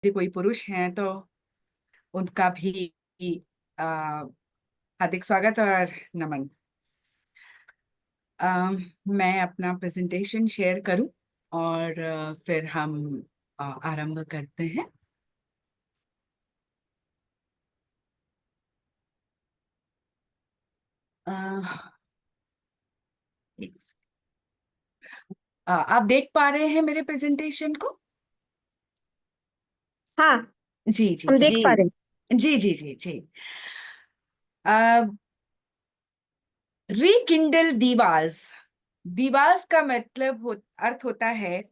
यदि कोई पुरुष हैं तो उनका भी आ, हार्दिक स्वागत और नमन। मैं अपना प्रेजेंटेशन शेयर करूं और फिर हम आरंभ करते हैं। आ, आप देख पा रहे हैं मेरे प्रेजेंटेशन को? हाँ, जी जी हम जी देख पा रहे हैं। जी जी जी जी। रिकिंडल दीवार्स। दीवार्स का मतलब अर्थ होता है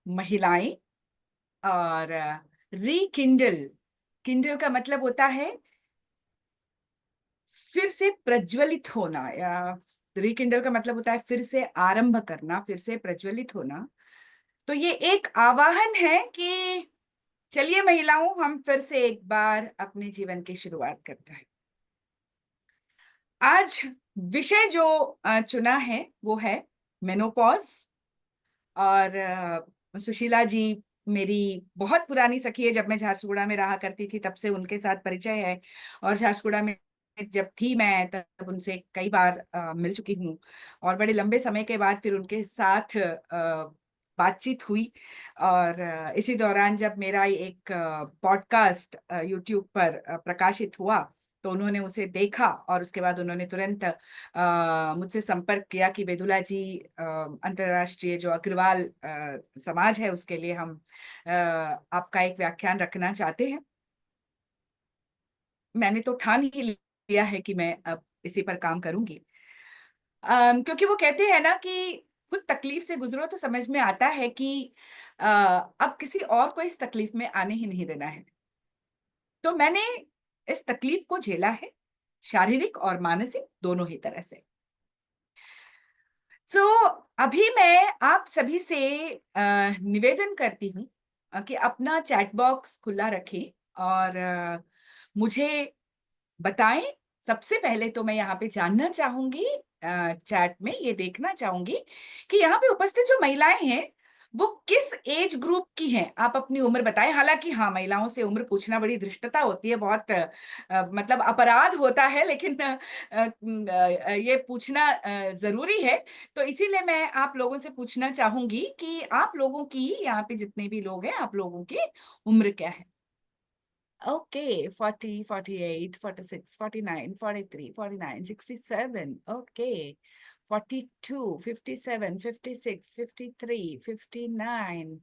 महिलाएं। और रिकिंडल, किंडल का मतलब होता है फिर से प्रज्वलित होना, या रिकिंडल का मतलब होता है फिर से आरंभ करना, फिर से प्रज्वलित होना। तो ये एक आवाहन है कि चलिए महिलाओं, हम फिर से एक बार अपने जीवन की शुरुआत करते हैं। आज विषय जो चुना है वो है मेनोपॉज। और सुशीला जी मेरी बहुत पुरानी सखी है। जब मैं झारसुगुड़ा में रहा करती थी तब से उनके साथ परिचय है। और झारसुगुड़ा में जब थी मैं तब उनसे कई बार मिल चुकी हूँ। और बड़े लंबे समय के बाद फिर उनके साथ बातचीत हुई। और इसी दौरान जब मेरा एक पॉडकास्ट यूट्यूब पर प्रकाशित हुआ तो उन्होंने उसे देखा और उसके बाद उन्होंने तुरंत मुझसे संपर्क किया कि बेदुला जी, अंतर्राष्ट्रीय जो अग्रवाल समाज है उसके लिए हम आपका एक व्याख्यान रखना चाहते हैं। मैंने तो ठान ही लिया है कि मैं अब इसी पर काम करूंगी। क्योंकि वो कहते हैं ना कि खुद तकलीफ से गुजरो तो समझ में आता है कि अब किसी और को इस तकलीफ में आने ही नहीं देना है। तो मैंने इस तकलीफ को झेला है, शारीरिक और मानसिक दोनों ही तरह से। सो अभी मैं आप सभी से निवेदन करती हूँ कि अपना चैट बॉक्स खुला रखें और मुझे बताएं। सबसे पहले तो मैं यहाँ पे जानना चाहूंगी, चैट में ये देखना चाहूंगी कि यहाँ पे उपस्थित जो महिलाएं हैं वो किस एज ग्रुप की हैं। आप अपनी उम्र बताएं। हालांकि हाँ, महिलाओं से उम्र पूछना बड़ी धृष्टता होती है, बहुत मतलब अपराध होता है, लेकिन ये पूछना जरूरी है। तो इसीलिए मैं आप लोगों से पूछना चाहूंगी कि आप लोगों की, यहाँ पे जितने भी लोग हैं, आप लोगों की उम्र क्या है? Okay, 40, 48, 46, 49, 43, 49, 67. Okay. 42, 57, 56, 53, 59,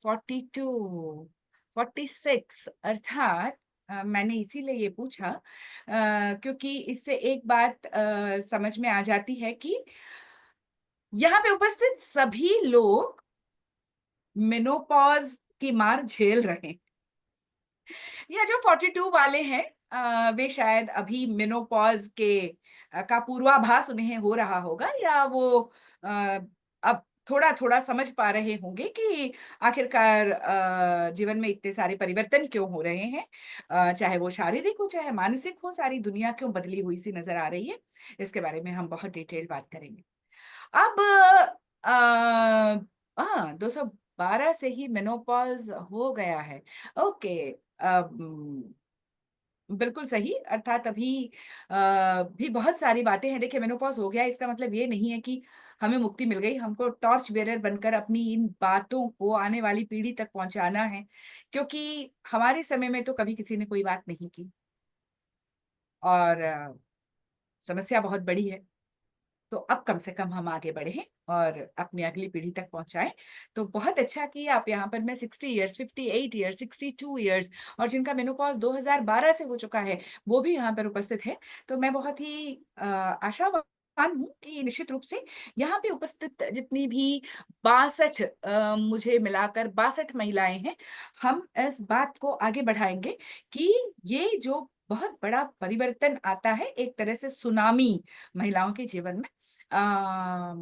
42, 46। अर्थात मैंने इसीलिए ये पूछा क्योंकि इससे एक बात समझ में आ जाती है कि यहाँ पे उपस्थित सभी लोग मेनोपॉज की मार झेल रहे हैं। या जो 42 वाले हैं वे शायद अभी मेनोपॉज के का पूर्वाभास उन्हें हो रहा होगा, या वो अब थोड़ा थोड़ा समझ पा रहे होंगे कि आखिरकार जीवन में इतने सारे परिवर्तन क्यों हो रहे हैं। चाहे वो शारीरिक हो चाहे मानसिक हो, सारी दुनिया क्यों बदली हुई सी नजर आ रही है। इसके बारे में हम बहुत डिटेल बात करेंगे। अब हाँ, 212 से ही मेनोपॉज हो गया है। ओके। बिल्कुल सही। अर्थात अभी भी बहुत सारी बातें हैं। देखिए, मेनोपॉज हो गया इसका मतलब ये नहीं है कि हमें मुक्ति मिल गई। हमको टॉर्च बेरर बनकर अपनी इन बातों को आने वाली पीढ़ी तक पहुंचाना है, क्योंकि हमारे समय में तो कभी किसी ने कोई बात नहीं की और समस्या बहुत बड़ी है। तो अब कम से कम हम आगे बढ़े हैं और अपनी अगली पीढ़ी तक पहुंचाएं। तो बहुत अच्छा कि आप यहाँ पर, मैं 60 ईयर्स, 58 ईयर्स, 62 ईयर्स और जिनका मेनोपॉज 2012 से हो चुका है वो भी यहाँ पर उपस्थित है। तो मैं बहुत ही आशावान हूँ कि निश्चित रूप से यहाँ पे उपस्थित जितनी भी 62, मुझे मिलाकर 62 महिलाएं हैं, हम इस बात को आगे बढ़ाएंगे कि ये जो बहुत बड़ा परिवर्तन आता है, एक तरह से सुनामी महिलाओं के जीवन में, आ,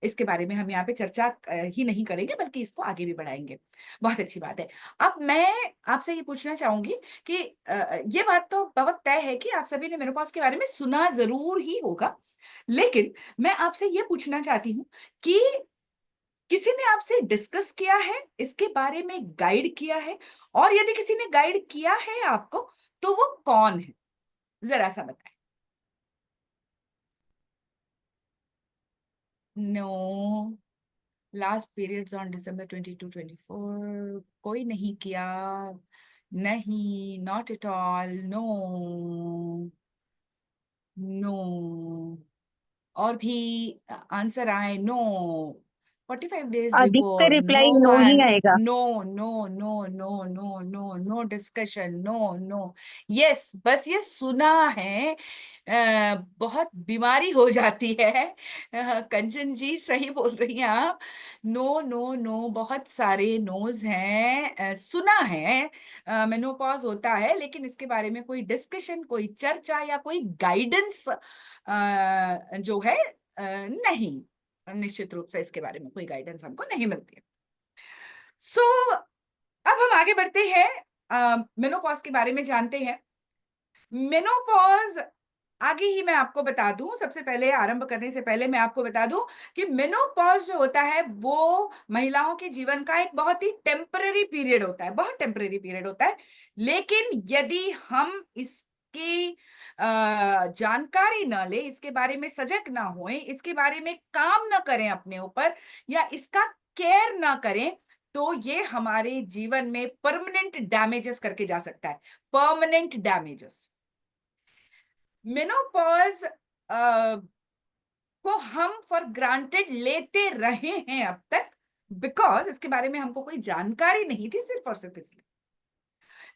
इसके बारे में हम यहाँ पे चर्चा ही नहीं करेंगे बल्कि इसको आगे भी बढ़ाएंगे। बहुत अच्छी बात है। अब मैं आपसे ये पूछना चाहूंगी कि ये बात तो बहुत तय है कि आप सभी ने मेनोपॉज के बारे में सुना जरूर ही होगा, लेकिन मैं आपसे ये पूछना चाहती हूँ कि किसी ने आपसे डिस्कस किया है, इसके बारे में गाइड किया है, और यदि किसी ने गाइड किया है आपको, तो वो कौन है, जरा सा बताएं। No, last periods on December 22-24 कोई नहीं किया। नहीं, not at all, no. No. और भी आंसर आए, नो। 45 days अधिक का बिफोर, नो रिप्लाई नो ही वन। आएगा। No, no, no, no, no, no, no discussion, no, no. Yes, बस ये सुना है। बहुत बीमारी हो जाती है। कंचन जी सही बोल रही हैं आप। नो, नो, नो, बहुत सारे नोज हैं। सुना है मेनोपॉज होता है, लेकिन इसके बारे में कोई डिस्कशन, कोई चर्चा या कोई गाइडेंस जो है नहीं, निश्चित रूप से इसके बारे में कोई गाइडेंस हमको नहीं मिलती है। सो अब हम आगे बढ़ते हैं, मेनोपॉज के बारे में जानते हैं। मेनोपॉज, आगे ही मैं आपको बता दूं, सबसे पहले आरंभ करने से पहले मैं आपको बता दूं कि मेनोपॉज जो होता है वो महिलाओं के जीवन का एक बहुत ही टेम्पररी पीरियड होता है, बहुत टेम्पररी पीरियड होता है। लेकिन यदि हम इसकी जानकारी ना ले, इसके बारे में सजग ना होए, इसके बारे में काम ना करें अपने ऊपर, या इसका केयर ना करें, तो ये हमारे जीवन में परमानेंट डैमेजेस करके जा सकता है, परमानेंट डैमेजेस। मेनोपॉज को हम फॉर ग्रांटेड लेते रहे हैं अब तक, बिकॉज इसके बारे में हमको कोई जानकारी नहीं थी, सिर्फ और सिर्फ इसलिए।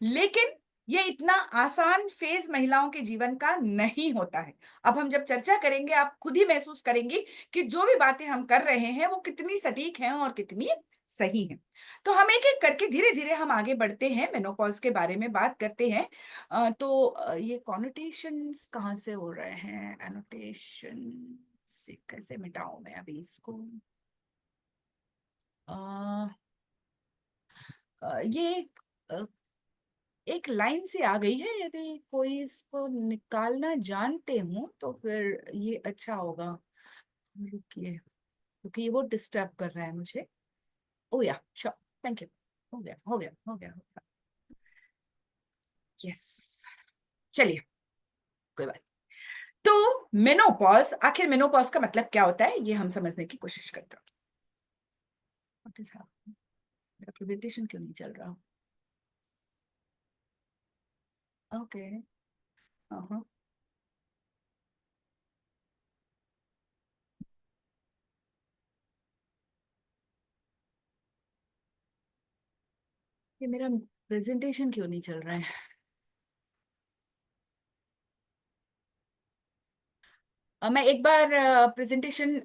लेकिन ये इतना आसान फेज महिलाओं के जीवन का नहीं होता है। अब हम जब चर्चा करेंगे, आप खुद ही महसूस करेंगी कि जो भी बातें हम कर रहे हैं वो कितनी सटीक हैं और कितनी सही हैं। तो हम एक एक करके धीरे धीरे हम आगे बढ़ते हैं, मेनोपॉज के बारे में बात करते हैं। ये कॉनोटेशंस कहाँ से हो रहे हैं, एनोटेशन से कैसे मिटाऊं मैं अभी इसको। अ, ये एक लाइन से आ गई है, यदि कोई इसको निकालना जानते हो तो फिर ये अच्छा होगा। रुकिए, क्योंकि ये वो डिस्टर्ब कर रहा है मुझे। ओ या श्योर, थैंक यू। हो गया, हो गया, हो गया, हो गया। यस, चलिए, कोई बात। तो मेनोपॉज, आखिर मेनोपॉज का मतलब क्या होता है, ये हम समझने की कोशिश करते हैं। What is happening? मेरा प्रेजेंटेशन क्यों नहीं चल रहा? ओके। हाँ, ये मेरा प्रेजेंटेशन क्यों नहीं चल रहा है? मैं एक बार प्रेजेंटेशन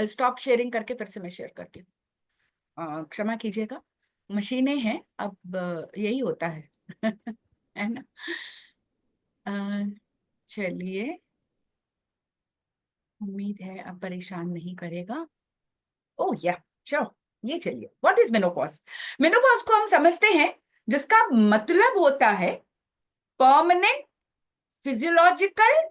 स्टॉप शेयरिंग करके फिर से मैं शेयर करती हूँ। क्षमा कीजिएगा, मशीनें हैं अब, यही होता है। है ना? अ, चलिए, उम्मीद है अब परेशान नहीं करेगा। ओ या श्योर, ये चलिए, व्हाट इज मेनोपॉज। मेनोपॉज को हम समझते हैं जिसका मतलब होता है permanent physiological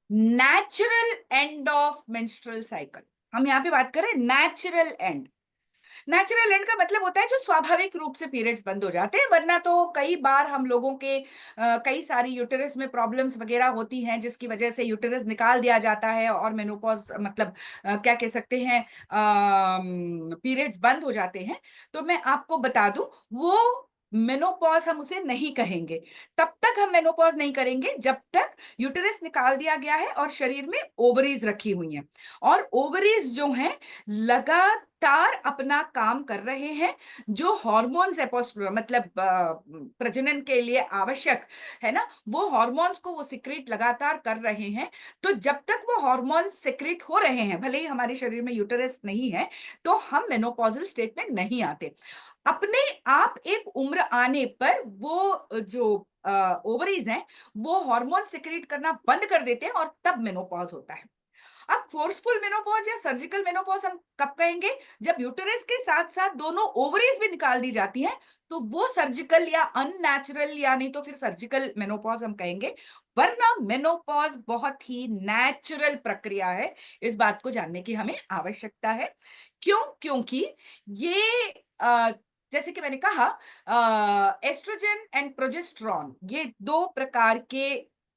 natural end of menstrual cycle. हम यहाँ पे बात करें नेचुरल एंड। नेचुरल एंड का मतलब होता है जो स्वाभाविक रूप से पीरियड्स बंद हो जाते हैं, वरना तो कई बार हम लोगों के कई सारी यूटेरस में प्रॉब्लम्स वगैरह होती हैं, जिसकी वजह से यूटेरस निकाल दिया जाता है और मेनोपॉज मतलब क्या कह सकते हैं, पीरियड्स बंद हो जाते हैं। तो मैं आपको बता दूं, वो मेनोपॉज हम उसे नहीं कहेंगे। तब तक हम मेनोपॉज नहीं करेंगे जब तक यूटेरस निकाल दिया गया है और शरीर में ओवरीज रखी हुई हैं, और ओवरीज जो हैं लगातार अपना काम कर रहे हैं। जो हॉर्मोन्स मतलब प्रजनन के लिए आवश्यक है ना, वो हॉर्मोन्स को वो सिक्रेट लगातार कर रहे हैं। तो जब तक वो हॉर्मोन्स सिक्रेट हो रहे हैं, भले ही हमारे शरीर में यूटेरस नहीं है, तो हम मेनोपॉजल स्टेट में नहीं आते। अपने आप एक उम्र आने पर वो जो ओवरीज हैं वो हार्मोन सिक्रेट करना बंद कर देते हैं, और तब मेनोपॉज होता है। अब फोर्सफुल मेनोपॉज या सर्जिकल मेनोपॉज हम कब कहेंगे? जब यूटेरस के साथ साथ दोनों ओवरीज भी निकाल दी जाती हैं, तो वो सर्जिकल या अननेचुरल या नहीं तो फिर सर्जिकल मेनोपॉज हम कहेंगे, वरना मेनोपॉज बहुत ही नेचुरल प्रक्रिया है। इस बात को जानने की हमें आवश्यकता है। क्यों? क्योंकि ये जैसे कि मैंने कहा, एस्ट्रोजन एंड प्रोजेस्टेरॉन ये दो प्रकार के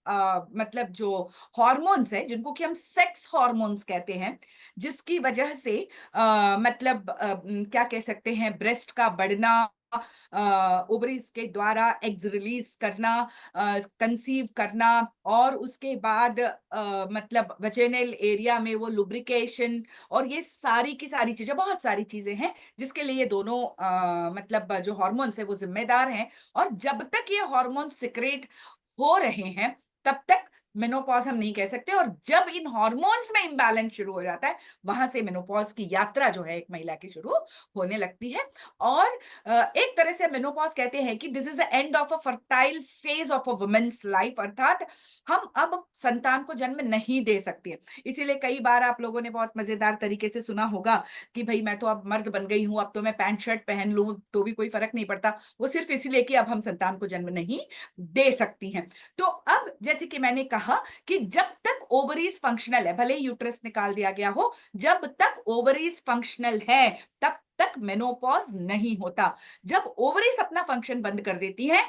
मतलब जो हॉर्मोन्स है, जिनको कि हम सेक्स हॉर्मोन्स कहते हैं, जिसकी वजह से मतलब क्या कह सकते हैं, ब्रेस्ट का बढ़ना, ओवरीज के द्वारा एग्स रिलीज करना, कंसीव करना, और उसके बाद मतलब वेजिनल एरिया में वो लुब्रिकेशन, और ये सारी की सारी चीजें, बहुत सारी चीजें हैं जिसके लिए ये दोनों मतलब जो हॉर्मोन्स है वो जिम्मेदार हैं। और जब तक ये हॉर्मोन सिक्रेट हो रहे हैं तब तक मेनोपॉज हम नहीं कह सकते। और जब इन हॉर्मोन्स में इंबैलेंस शुरू हो जाता है, वहां से मेनोपॉज की यात्रा जो है एक महिला की शुरू होने लगती है। और एक तरह से मेनोपॉज कहते हैं कि this is the end of a fertile phase of a women's life, अर्थात हम अब संतान को जन्म नहीं दे सकते। इसीलिए कई बार आप लोगों ने बहुत मजेदार तरीके से सुना होगा कि भाई मैं तो अब मर्द बन गई हूं, अब तो मैं पैंट शर्ट पहन लूं तो भी कोई फर्क नहीं पड़ता, वो सिर्फ इसलिए कि अब हम संतान को जन्म नहीं दे सकती हैं। तो अब जैसे कि मैंने कहा कि जब तक ओवरीज फंक्शनल है, भले ही यूट्रस निकाल दिया गया हो, जब तक ओवरीज फंक्शनल है तब तक मेनोपॉज नहीं होता। जब ओवरीज अपना फंक्शन बंद कर देती हैं,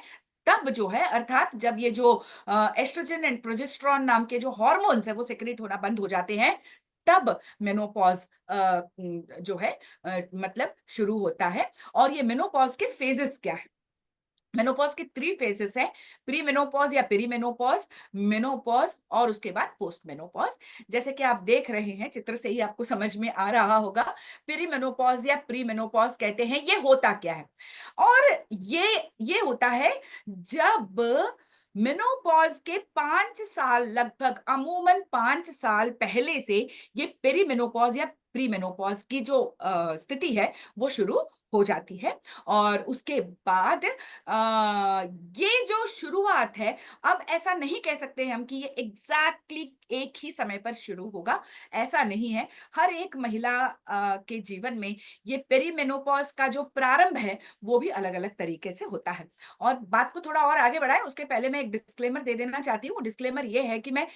तब जो है, अर्थात जब ये जो एस्ट्रोजन एंड प्रोजेस्टेरॉन नाम के जो हॉर्मोन्स है वो सेक्रेट होना बंद हो जाते हैं, तब मेनोपॉज जो है मतलब शुरू होता है। और ये मेनोपॉज के फेजेस क्या है? मेनोपॉज के 3 फेजेस हैं, प्री मेनोपॉज या पेरीमेनोपॉज, मेनोपॉज और उसके बाद पोस्ट मेनोपॉज। जैसे कि आप देख रहे हैं, चित्र से ही आपको समझ में आ रहा होगा, पेरी मेनोपॉज या प्री मेनोपॉज कहते हैं। ये होता क्या है? और ये होता है जब मेनोपॉज के 5 साल, लगभग अमूमन 5 साल पहले से ये पेरीमेनोपॉज या प्री मेनोपॉज की जो स्थिति है वो शुरू हो जाती है। और उसके बाद ये जो शुरुआत है, अब ऐसा नहीं कह सकते हम कि ये एग्जैक्टली एक ही समय पर शुरू होगा, ऐसा नहीं है। हर एक महिला के जीवन में ये पेरीमेनोपॉज का जो प्रारंभ है वो भी अलग अलग तरीके से होता है। और बात को थोड़ा और आगे बढ़ाए उसके पहले मैं एक डिस्क्लेमर दे देना चाहती हूँ। डिस्क्लेमर ये है कि मैं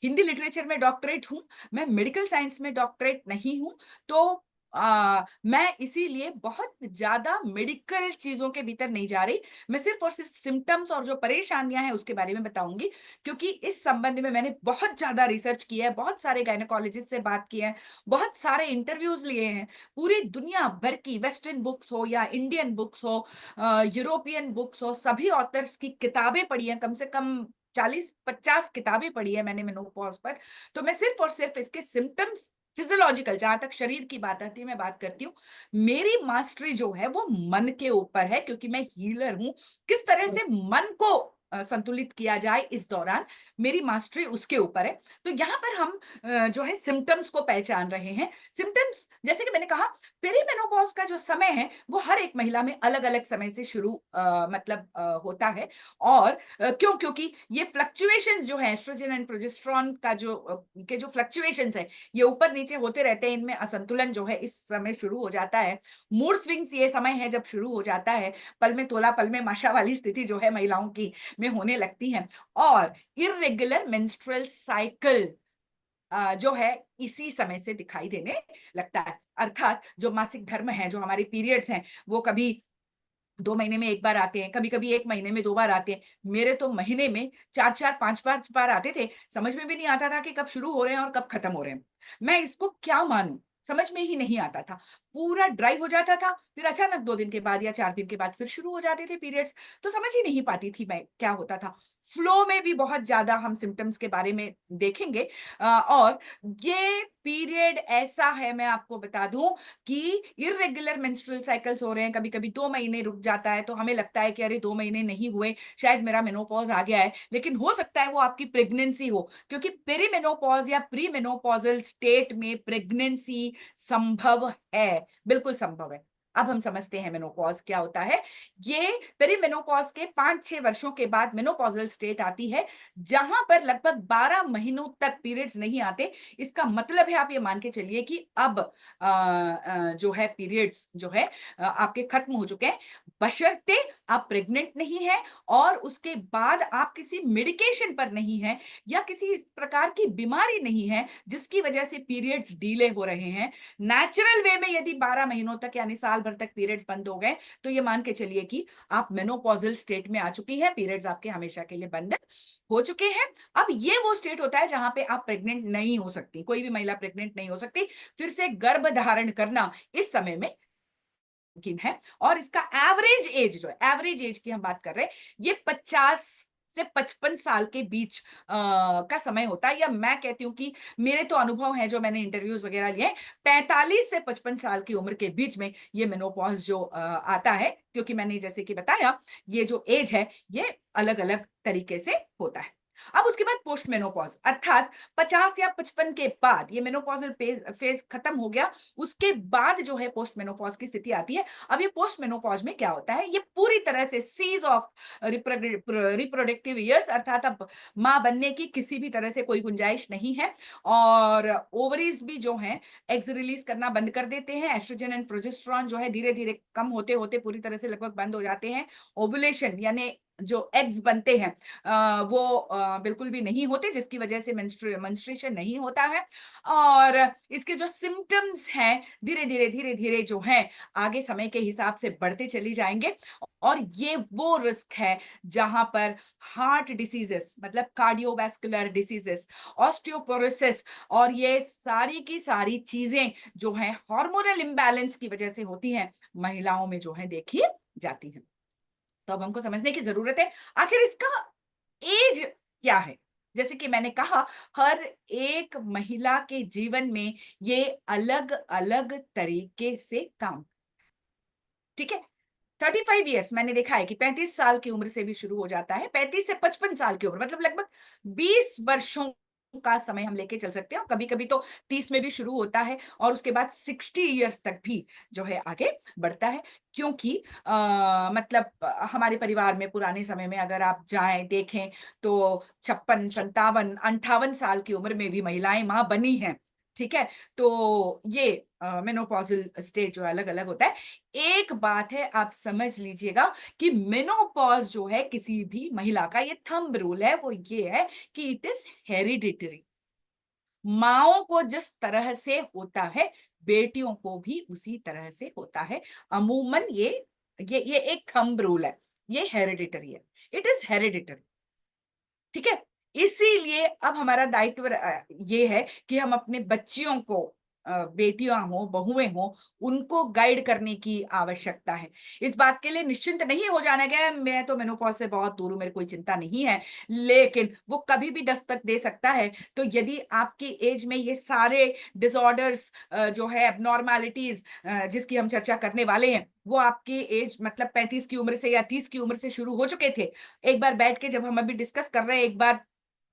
हिंदी लिटरेचर में डॉक्टरेट हूं, मैं मेडिकल साइंस में डॉक्टरेट नहीं हूं। तो मैं इसीलिए बहुत ज्यादा मेडिकल चीजों के भीतर नहीं जा रही। मैं सिर्फ और सिर्फ सिम्टम्स और जो परेशानियां हैं उसके बारे में बताऊंगी, क्योंकि इस संबंध में मैंने बहुत ज्यादा रिसर्च किया है, बहुत सारे गायनेकोलॉजिस्ट से बात की है, बहुत सारे इंटरव्यूज लिए हैं। पूरी दुनिया भर की वेस्टर्न बुक्स हो या इंडियन बुक्स हो, यूरोपियन बुक्स हो, सभी ऑथर्स की किताबें पढ़ी हैं, कम से कम 40-50 किताबें पढ़ी है मैंने मेनोपॉज पर। तो मैं सिर्फ और सिर्फ इसके सिम्टम्स, फिजियोलॉजिकल, जहां तक शरीर की बात आती है मैं बात करती हूँ। मेरी मास्टरी जो है वो मन के ऊपर है, क्योंकि मैं हीलर हूं। किस तरह से मन को संतुलित किया जाए इस दौरान, मेरी मास्टरी उसके ऊपर है। तो यहाँ पर हम जो है सिम्टम्स को पहचान रहे हैं। सिम्टम्स, जैसे कि मैंने कहा, पेरीमेनोपॉज का जो समय है वो हर एक महिला में अलग अलग समय से शुरू मतलब होता है। और क्यों? क्योंकि ये फ्लक्चुएशंस जो है एस्ट्रोजन एंड प्रोजेस्टेरॉन का जो के जो फ्लक्चुएशंस है ये ऊपर नीचे होते रहते हैं, इनमें असंतुलन जो है इस समय शुरू हो जाता है। मूड स्विंग्स ये समय है जब शुरू हो जाता है, पल में तोला पल में माशा वाली स्थिति जो है महिलाओं की में होने लगती है। और इरेगुलर मेंस्ट्रुअल साइकिल जो है इसी समय से दिखाई देने लगता है। अर्थात जो मासिक धर्म है, जो हमारे पीरियड्स हैं, वो कभी 2 महीने में एक बार आते हैं, कभी कभी 1 महीने में 2 बार आते हैं। मेरे तो महीने में 4-4 5-5 बार आते थे। समझ में भी नहीं आता था कि कब शुरू हो रहे हैं और कब खत्म हो रहे हैं। मैं इसको क्या मानूं, समझ में ही नहीं आता था। पूरा ड्राई हो जाता था, फिर अचानक 2 दिन के बाद या 4 दिन के बाद फिर शुरू हो जाते थे पीरियड्स। तो समझ ही नहीं पाती थी मैं क्या होता था। फ्लो में भी बहुत ज्यादा हम सिम्टम्स के बारे में देखेंगे। और ये पीरियड ऐसा है, मैं आपको बता दूं, कि इरेगुलर मेंस्ट्रुअल साइकिल्स हो रहे हैं, कभी कभी 2 महीने रुक जाता है तो हमें लगता है कि अरे 2 महीने नहीं हुए, शायद मेरा मेनोपॉज आ गया है। लेकिन हो सकता है वो आपकी प्रेगनेंसी हो, क्योंकि पेरीमेनोपॉज या प्री मेनोपॉजल स्टेट में प्रेगनेंसी संभव है, बिल्कुल संभव है। अब हम समझते हैं मेनोपॉज क्या होता है। ये पेरीमेनोपॉज के 5-6 वर्षों के बाद मेनोपॉजल स्टेट आती है, जहां पर लगभग 12 महीनों तक पीरियड्स नहीं आते। इसका मतलब है आप ये मान के चलिए कि अब जो है पीरियड्स जो है आपके खत्म हो चुके हैं, बशर्ते आप प्रेग्नेंट नहीं है और उसके बाद आप किसी मेडिकेशन पर नहीं है या किसी इस प्रकार की बीमारी नहीं है जिसकी वजह से पीरियड्स डिले हो रहे हैं। नेचुरल वे में यदि 12 महीनों तक यानी साल भर तक पीरियड्स बंद हो गए तो ये मान के चलिए कि आप मेनोपॉजल स्टेट में आ चुकी है, पीरियड्स आपके हमेशा के लिए बंद हो चुके हैं। अब ये वो स्टेट होता है जहां पे आप प्रेग्नेंट नहीं हो सकती, कोई भी महिला प्रेग्नेंट नहीं हो सकती, फिर से गर्भ धारण करना इस समय में मुमकिन है। और इसका एवरेज एज जो है, एवरेज एज की हम बात कर रहे हैं, ये 50 से 55 साल के बीच का समय होता है। या मैं कहती हूँ कि मेरे तो अनुभव है जो मैंने इंटरव्यूज वगैरह लिए, 45 से 55 साल की उम्र के बीच में ये मेनोपॉज जो आता है, क्योंकि मैंने जैसे कि बताया ये जो एज है ये अलग अलग तरीके से होता है। अब उसके बाद पोस्ट मेनोपॉज, अर्थात 50 या 55 के बाद ये मेनोपॉजल फेज खत्म हो गया, उसके बाद जो है पोस्ट मेनोपॉज की स्थिति आती है। अब ये पोस्ट मेनोपॉज में क्या होता है, ये पूरी तरह से सीज ऑफ रिप्रोडक्टिव ईयर्स, अर्थात अब मां बनने की किसी भी तरह से कोई गुंजाइश नहीं है और ओवरीज भी जो है एग्स रिलीज करना बंद कर देते हैं। एस्ट्रोजन एंड प्रोजेस्टेरॉन जो है धीरे धीरे कम होते होते पूरी तरह से लगभग बंद हो जाते हैं। ओवुलेशन यानी जो एग्स बनते हैं वो बिल्कुल भी नहीं होते, जिसकी वजह से मेंस्ट्रुएशन नहीं होता है। और इसके जो सिम्टम्स हैं धीरे धीरे जो है आगे समय के हिसाब से बढ़ते चली जाएंगे। और ये वो रिस्क है जहां पर हार्ट डिसीजेस, मतलब कार्डियोवैस्कुलर डिसीजेस, ऑस्टियोपोरोसिस और ये सारी की सारी चीजें जो है हार्मोनल इम्बैलेंस की वजह से होती हैं, महिलाओं में जो है देखी जाती है। तो अब हमको समझने की जरूरत है आखिर इसका एज क्या है। जैसे कि मैंने कहा, हर एक महिला के जीवन में ये अलग अलग तरीके से काम, ठीक है। 35 ईयर्स मैंने देखा है कि 35 साल की उम्र से भी शुरू हो जाता है, 35 से 55 साल की उम्र, मतलब लगभग 20 वर्षों का समय हम लेके चल सकते हैं। और कभी कभी तो 30 में भी शुरू होता है और उसके बाद 60 ईयर्स तक भी जो है आगे बढ़ता है। क्योंकि मतलब हमारे परिवार में पुराने समय में अगर आप जाएं देखें तो 56, 57, 58 साल की उम्र में भी महिलाएं मां बनी हैं, ठीक है। तो ये मेनोपॉजल स्टेट जो अलग अलग होता है। एक बात है आप समझ लीजिएगा कि मेनोपॉज जो है किसी भी महिला का, ये थंब रूल है, वो ये है कि इट इज हेरिडिटरी। माओं को जिस तरह से होता है बेटियों को भी उसी तरह से होता है। अमूमन ये एक थंब रूल है, ये हेरिडिटरी है, इट इज हेरिडिटरी, ठीक है। इसीलिए अब हमारा दायित्व ये है कि हम अपने बच्चियों को, बेटियां हो बहुएं हो, उनको गाइड करने की आवश्यकता है। इस बात के लिए निश्चिंत नहीं हो जाना गया मैं तो मेनोपॉज से बहुत दूर हूं, मेरी कोई चिंता नहीं है, लेकिन वो कभी भी दस्तक दे सकता है। तो यदि आपकी एज में ये सारे डिसऑर्डर्स जो है एबनॉर्मैलिटीज जिसकी हम चर्चा करने वाले हैं, वो आपकी एज मतलब 35 की उम्र से या 30 की उम्र से शुरू हो चुके थे, एक बार बैठ के जब हम अभी डिस्कस कर रहे हैं, एक बार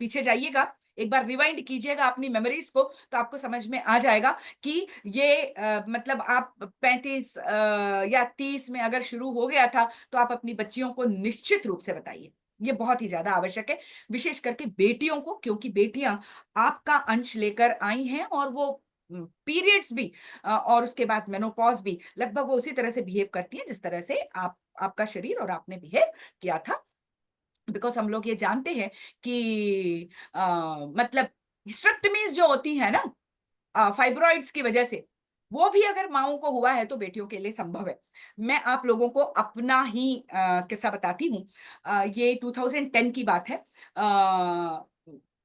पीछे जाइएगा, एक बार रिवाइंड कीजिएगा अपनी मेमोरीज को, तो आपको समझ में आ जाएगा कि ये मतलब आप 35 या 30 में अगर शुरू हो गया था तो आप अपनी बच्चियों को निश्चित रूप से बताइए, ये बहुत ही ज्यादा आवश्यक है, विशेष करके बेटियों को, क्योंकि बेटियां आपका अंश लेकर आई हैं और वो पीरियड्स भी और उसके बाद मेनोपॉज भी लगभग वो उसी तरह से बिहेव करती हैं जिस तरह से आपका शरीर और आपने बिहेव किया था। बिकॉज हम लोग ये जानते हैं कि मतलब हिस्टेरेक्टमीज जो होती है ना फाइब्रॉइड्स की वजह से, वो भी अगर माओं को हुआ है तो बेटियों के लिए संभव है। मैं आप लोगों को अपना ही किस्सा बताती हूँ। ये 2010 की बात है।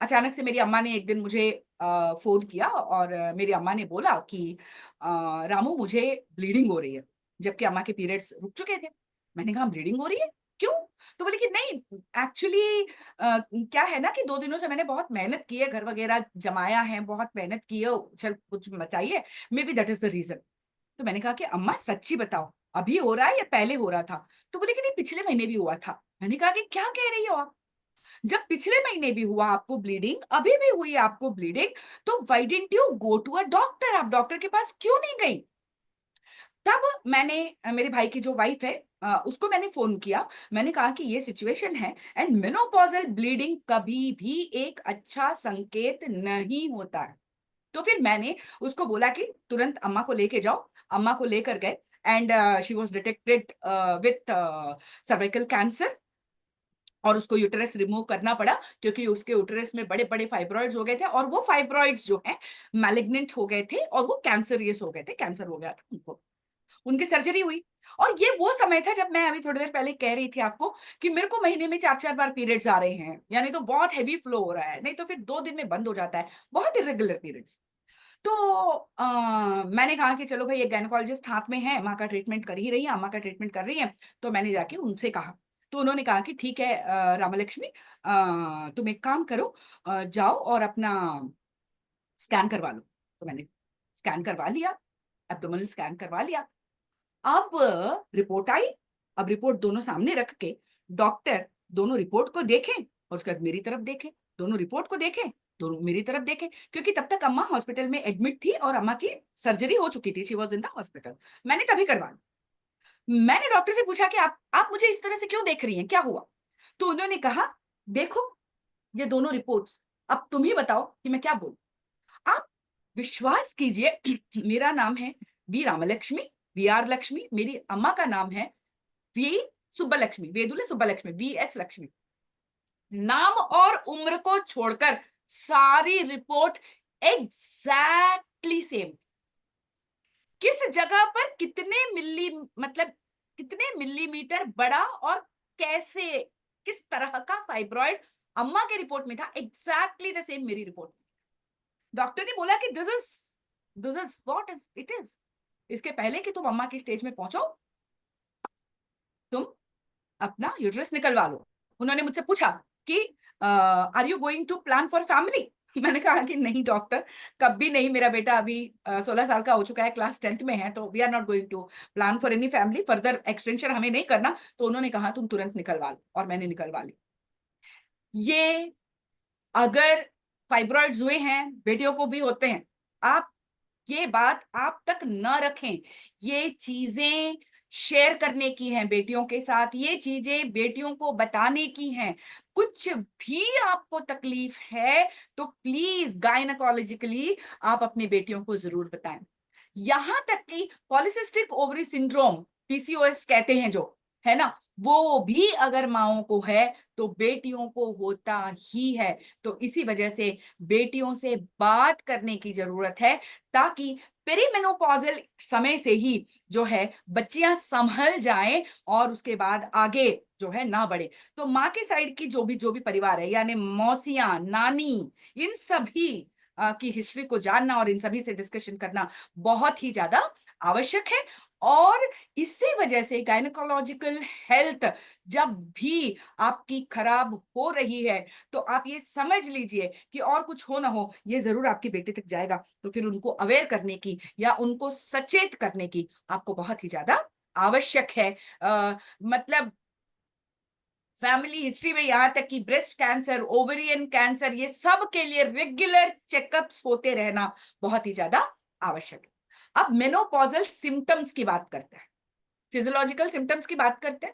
अचानक से मेरी अम्मा ने एक दिन मुझे फोन किया और मेरी अम्मा ने बोला कि रामू मुझे ब्लीडिंग हो रही है, जबकि अम्मा के पीरियड्स रुक चुके थे। मैंने कहा ब्लीडिंग हो रही है, क्यों? तो बोले कि नहीं, एक्चुअली क्या है ना कि 2 दिनों से मैंने बहुत मेहनत की है, घर वगैरह जमाया है, बहुत मेहनत की है, चल कुछ मचाइए, maybe that is the reason. तो मैंने कहा कि अम्मा सच्ची बताओ, अभी हो रहा है या पहले हो रहा था? तो बोले कि नहीं, पिछले महीने भी हुआ था। मैंने कहा कि क्या कह रही हो आप? जब पिछले महीने भी हुआ आपको ब्लीडिंग, अभी भी हुई आपको ब्लीडिंग, तो why didn't you go to a doctor? आप डॉक्टर के पास क्यों नहीं गई? तब मैंने मेरे भाई की जो वाइफ है उसको मैंने फोन किया। मैंने कहा कि ये सिचुएशन है एंड मेनोपॉजल ब्लीडिंग कभी भी एक अच्छा संकेत नहीं होता है। तो फिर मैंने उसको बोला कि तुरंत अम्मा को लेके जाओ। अम्मा को लेकर गए and she was detected with cervical cancer, और उसको यूटेरस रिमूव करना पड़ा क्योंकि उसके यूटेरस में बड़े बड़े फाइब्रॉइड्स हो गए थे, और वो फाइब्रॉइड्स जो है मैलिग्नेंट हो गए थे और वो कैंसरियस हो गए थे, कैंसर हो गया था उनको। उनकी सर्जरी हुई। और ये वो समय था जब मैं अभी थोड़ी देर पहले कह रही थी आपको कि मेरे को महीने में 4-4 बार पीरियड्स आ रहे हैं, यानी तो बहुत हैवी फ्लो हो रहा है, नहीं तो फिर 2 दिन में बंद हो जाता है, बहुत इरेगुलर पीरियड्स। तो मैंने कहा कि चलो भाई, एक गायनेकोलॉजिस्ट हाथ में है, माँ का ट्रीटमेंट कर ही रही है, अम्मा का ट्रीटमेंट कर रही है, तो मैंने जाके उनसे कहा। तो उन्होंने कहा कि ठीक है रामलक्ष्मी, तुम एक काम करो, जाओ और अपना स्कैन करवा लो। तो मैंने स्कैन करवा लिया, एब्डोमिनल स्कैन करवा लिया। अब रिपोर्ट आई। अब रिपोर्ट दोनों सामने रख के डॉक्टर दोनों रिपोर्ट को देखें और उसके बाद मेरी तरफ देखें, दोनों रिपोर्ट को देखें, दोनों मेरी तरफ देखें, क्योंकि तब तक अम्मा हॉस्पिटल में एडमिट थी और अम्मा की सर्जरी हो चुकी थी, she was in the hospital. मैंने तभी करवा ली। मैंने डॉक्टर से पूछा कि आप मुझे इस तरह से क्यों देख रही हैं, क्या हुआ? तो उन्होंने कहा, देखो ये दोनों रिपोर्ट्स, अब तुम ही बताओ कि मैं क्या बोलूं। आप विश्वास कीजिए, मेरा नाम है V Ramalakshmi, V R Lakshmi, मेरी अम्मा का नाम है V Subbalakshmi, Vedule Subbalakshmi, V S Lakshmi. नाम और उम्र को छोड़कर सारी रिपोर्ट एग्जैक्टली सेम। किस जगह पर कितने मिली, मतलब कितने मिलीमीटर बड़ा और कैसे, किस तरह का फाइब्रॉइड अम्मा के रिपोर्ट में था, एग्जैक्टली द सेम मेरी रिपोर्ट। डॉक्टर ने बोला कि this is what is it is. इसके पहले कि तुम अम्मा की स्टेज में पहुंचो, तुम अपना यूट्रस निकलवा लो। उन्होंने मुझसे पूछा कि are you going to plan for family? मैंने कहा कि नहीं डॉक्टर, कभी नहीं, मेरा बेटा अभी 16 साल का हो चुका है, क्लास 10th में है, तो we are not going to plan for any family, further extension हमें नहीं करना। तो उन्होंने कहा तुम तुरंत निकलवा लो, और मैंने निकलवा ली। ये अगर फाइब्रॉइड्स हुए हैं, बेटियों को भी होते हैं, आप ये बात आप तक न रखें। ये चीजें शेयर करने की हैं बेटियों के साथ, ये चीजें बेटियों को बताने की हैं। कुछ भी आपको तकलीफ है तो प्लीज गायनेकोलॉजिकली आप अपनी बेटियों को जरूर बताएं। यहां तक कि पॉलिसिस्टिक ओवरी सिंड्रोम, पीसीओएस कहते हैं जो, है ना, वो भी अगर माओं को है तो बेटियों को होता ही है। तो इसी वजह से बेटियों से बात करने की जरूरत है, ताकि पेरीमेनोपॉजल समय से ही जो है बच्चियां संभल जाएं और उसके बाद आगे जो है ना बढ़े। तो माँ के साइड की जो भी परिवार है, यानी मौसियां, नानी, इन सभी की हिस्ट्री को जानना और इन सभी से डिस्कशन करना बहुत ही ज्यादा आवश्यक है। और इसी वजह से गायनेकोलॉजिकल हेल्थ जब भी आपकी खराब हो रही है, तो आप ये समझ लीजिए कि और कुछ हो ना हो, ये जरूर आपकी बेटी तक जाएगा। तो फिर उनको अवेयर करने की या उनको सचेत करने की आपको बहुत ही ज्यादा आवश्यक है। मतलब फैमिली हिस्ट्री में यहाँ तक कि ब्रेस्ट कैंसर, ओवेरियन कैंसर, ये सब के लिए रेगुलर चेकअप्स होते रहना बहुत ही ज्यादा आवश्यक है। अब मेनोपॉजल सिम्टम्स की बात करते हैं, फिजियोलॉजिकल सिम्टम्स की बात करते हैं।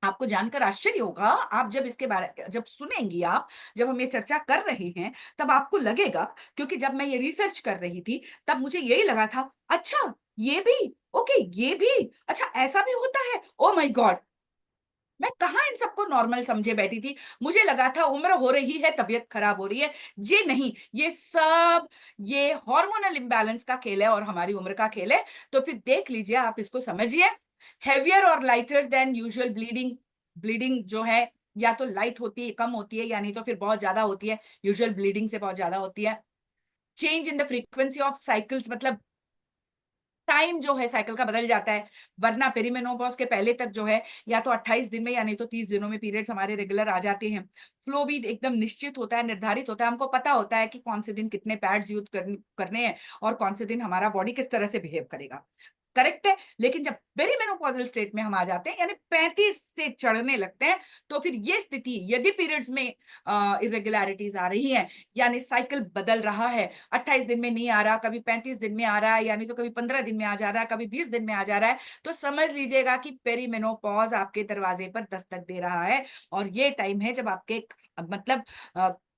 आपको जानकर आश्चर्य होगा, आप जब इसके बारे जब सुनेंगी, आप जब हम ये चर्चा कर रहे हैं, तब आपको लगेगा, क्योंकि जब मैं ये रिसर्च कर रही थी तब मुझे यही लगा था, अच्छा ये भी, ओके ये भी, अच्छा ऐसा भी होता है, ओ माय गॉड। मैं कहाँ इन सबको नॉर्मल समझे बैठी थी। मुझे लगा था उम्र हो रही है, तबीयत खराब हो रही है। जी नहीं, ये सब ये हार्मोनल इम्बैलेंस का खेल है और हमारी उम्र का खेल है। तो फिर देख लीजिए, आप इसको समझिए। Heavier or lighter than usual bleeding, bleeding जो है या तो लाइट होती है, कम होती है, यानी तो फिर बहुत ज्यादा होती है, यूजुअल ब्लीडिंग से बहुत ज्यादा होती है। Change in the frequency of cycles, मतलब टाइम जो है साइकिल का बदल जाता है। वरना पेरीमेनोपॉज के पहले तक जो है या तो 28 दिन में या नहीं तो 30 दिनों में पीरियड्स हमारे रेगुलर आ जाते हैं। फ्लो भी एकदम निश्चित होता है, निर्धारित होता है, हमको पता होता है कि कौन से दिन कितने पैड्स यूज करने हैं और कौन से दिन हमारा बॉडी किस तरह से बिहेव करेगा। करेक्ट है। लेकिन जब पेरीमेनोपॉजल स्टेट में हम आ जाते हैं, यानी 35 से चढ़ने लगते हैं, तो फिर ये स्थिति, यदि पीरियड्स में इरेगुलरिटीज आ रही है, यानी साइकिल बदल रहा है, 28 दिन में नहीं आ रहा, कभी 35 दिन में आ रहा है, यानी तो कभी 15 दिन में आ जा रहा है, कभी 20 दिन में आ जा रहा है, तो समझ लीजिएगा कि पेरीमेनोपॉज आपके दरवाजे पर दस्तक दे रहा है। और ये टाइम है जब आपके मतलब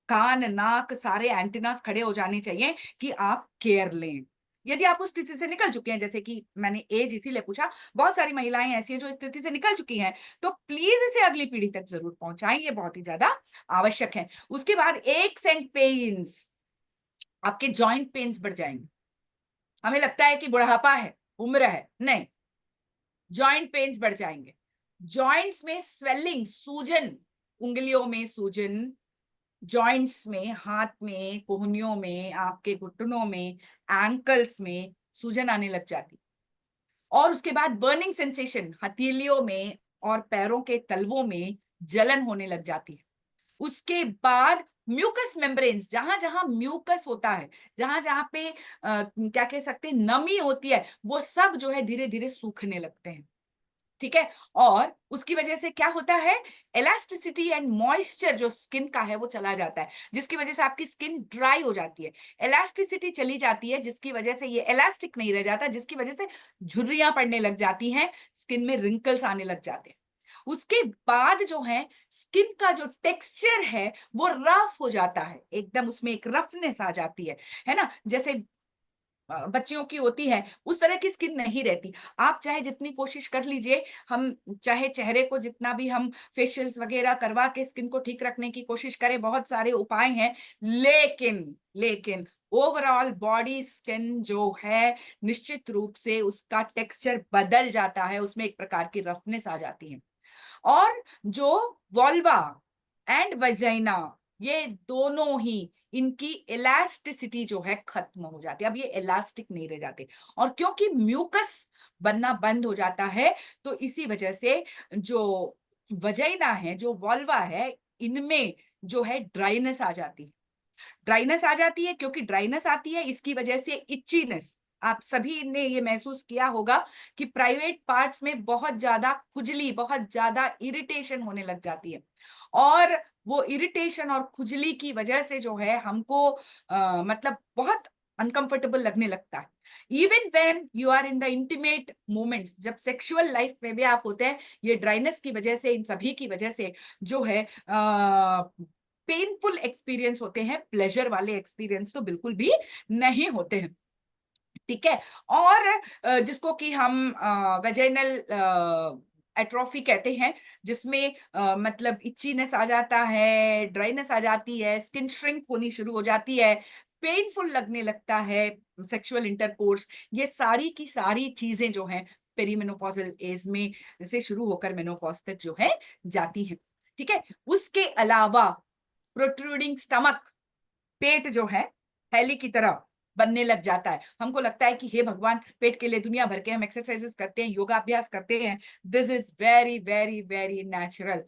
कान नाक सारे एंटीनास खड़े हो जाने चाहिए कि आप केयर लें। यदि आप उस स्थिति से निकल चुके हैं, जैसे कि मैंने एज इसीलिए पूछा, बहुत सारी महिलाएं ऐसी हैं जो इस स्थिति से निकल चुकी हैं, तो प्लीज इसे अगली पीढ़ी तक जरूर पहुंचाएं, ये बहुत ही ज्यादा आवश्यक है। उसके बाद एक्स एंड पेन्स, आपके जॉइंट पेन्स बढ़ जाएंगे। हमें लगता है कि बुढ़ापा है, उम्र है, नहीं, जॉइंट पेन्स बढ़ जाएंगे। जॉइंट्स में स्वेलिंग, सूजन, उंगलियों में सूजन, जॉइंट्स में, हाथ में, कोहनियों में, आपके घुटनों में, एंकल्स में सूजन आने लग जाती। और उसके बाद बर्निंग सेंसेशन, हथेलियों में और पैरों के तलवों में जलन होने लग जाती है। उसके बाद म्यूकस मेम्ब्रेन्स, जहां जहां म्यूकस होता है, जहां जहां पे क्या कह सकते हैं, नमी होती है, वो सब जो है धीरे धीरे सूखने लगते हैं। ठीक है। और उसकी वजह से क्या होता है, इलास्टिसिटी एंड मॉइस्चर जो स्किन का है वो चला जाता है, जिसकी वजह से आपकी स्किन ड्राई हो जाती है। इलास्टिसिटी चली जाती है, जिसकी वजह से ये इलास्टिक नहीं रह जाता, जिसकी वजह से झुर्रियां पड़ने लग जाती हैं, स्किन में रिंकल्स आने लग जाते हैं। उसके बाद जो है स्किन का जो टेक्सचर है वो रफ हो जाता है, एकदम उसमें एक रफनेस आ जाती है ना, जैसे बच्चियों की होती है, उस तरह की स्किन नहीं रहती। आप चाहे जितनी कोशिश कर लीजिए, हम चाहे चेहरे को जितना भी हम फेशियल्स वगैरह करवा के स्किन को ठीक रखने की कोशिश करें, बहुत सारे उपाय हैं, लेकिन लेकिन ओवरऑल बॉडी स्किन जो है निश्चित रूप से उसका टेक्सचर बदल जाता है, उसमें एक प्रकार की रफनेस आ जाती है। और जो वॉल्वा एंड वजाइना, ये दोनों ही, इनकी इलास्टिसिटी जो है खत्म हो जाती है, अब ये इलास्टिक नहीं रह जाते। और क्योंकि म्यूकस बनना बंद हो जाता है, तो इसी वजह से जो वजाइना है, जो वॉल्वा है, इनमें जो है ड्राइनेस आ जाती है। ड्राइनेस आ जाती है, क्योंकि ड्राइनेस आती है इसकी वजह से इच्चीनेस। आप सभी ने ये महसूस किया होगा कि प्राइवेट पार्ट्स में बहुत ज्यादा खुजली, बहुत ज्यादा इरिटेशन होने लग जाती है। और वो इरिटेशन और खुजली की वजह से जो है हमको मतलब बहुत अनकंफर्टेबल लगने लगता है। Even when you are in the intimate moments, जब सेक्सुअल लाइफ में भी आप होते हैं, ये ड्राइनेस की वजह से, इन सभी की वजह से जो है पेनफुल एक्सपीरियंस होते हैं, प्लेजर वाले एक्सपीरियंस तो बिल्कुल भी नहीं होते हैं। ठीक है। और जिसको कि हम वेजाइनल एट्रोफी कहते हैं, जिसमें मतलब इच्चीनेस आ जाता है, ड्राइनेस आ जाती है, स्किन श्रिंक होनी शुरू हो जाती है, पेनफुल लगने लगता है सेक्सुअल इंटरकोर्स। ये सारी की सारी चीजें जो हैं पेरीमेनोपॉजल एज में से शुरू होकर मेनोपॉज तक जो है जाती हैं। ठीक है। उसके अलावा प्रोट्रूडिंग स्टमक, पेट जो है थैली की तरह बनने लग जाता है। हमको लगता है कि हे भगवान, पेट के लिए दुनिया भर के हम एक्सरसाइजेस करते हैं, योगाभ्यास करते हैं, this is very very very natural.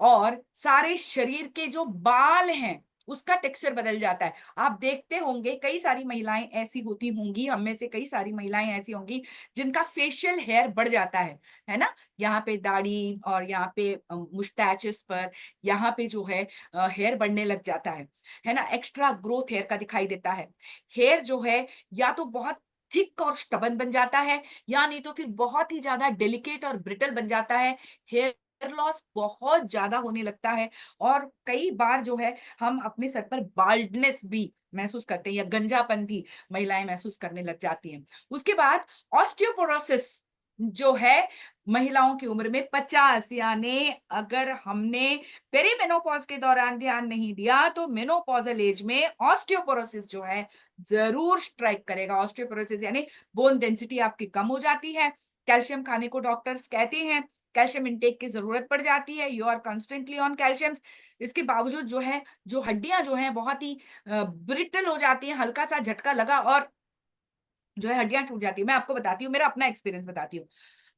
और सारे शरीर के जो बाल हैं उसका टेक्सचर बदल जाता है। आप देखते होंगे कई सारी महिलाएं ऐसी होती होंगी, हम में से कई सारी महिलाएं ऐसी होंगी जिनका फेशियल हेयर बढ़ जाता है ना, यहाँ पे दाढ़ी और यहाँ पे मुस्टैचेस पर, यहाँ पे जो है हेयर बढ़ने लग जाता है ना, एक्स्ट्रा ग्रोथ हेयर का दिखाई देता है। हेयर जो है या तो बहुत थिक और स्टबन बन जाता है, या नहीं तो फिर बहुत ही ज्यादा डेलिकेट और ब्रिटल बन जाता है। हेयर लॉस बहुत ज्यादा होने लगता है, और कई बार जो है हम अपने सर पर बाल्डनेस भी महसूस करते हैं, या गंजापन भी महिलाएं महसूस करने लग जाती हैं। उसके बाद ऑस्टियोपोरोसिस जो है महिलाओं की उम्र में 50, यानी अगर हमने पेरीमेनोपॉज के दौरान ध्यान नहीं दिया तो मेनोपॉजल एज में ऑस्टियोपोरोसिस जो है जरूर स्ट्राइक करेगा। ऑस्टियोपोरोसिस यानी बोन डेंसिटी आपकी कम हो जाती है। कैल्शियम खाने को डॉक्टर्स कहते हैं, कैल्शियम इंटेक की जरूरत पड़ जाती है, you are constantly on calcium. इसके बावजूद जो है, जो हड्डियां जो है बहुत ही ब्रिटल हो जाती हैं, हल्का सा झटका लगा और जो है हड्डियां टूट जाती है। मैं आपको बताती हूँ, मेरा अपना एक्सपीरियंस बताती हूँ।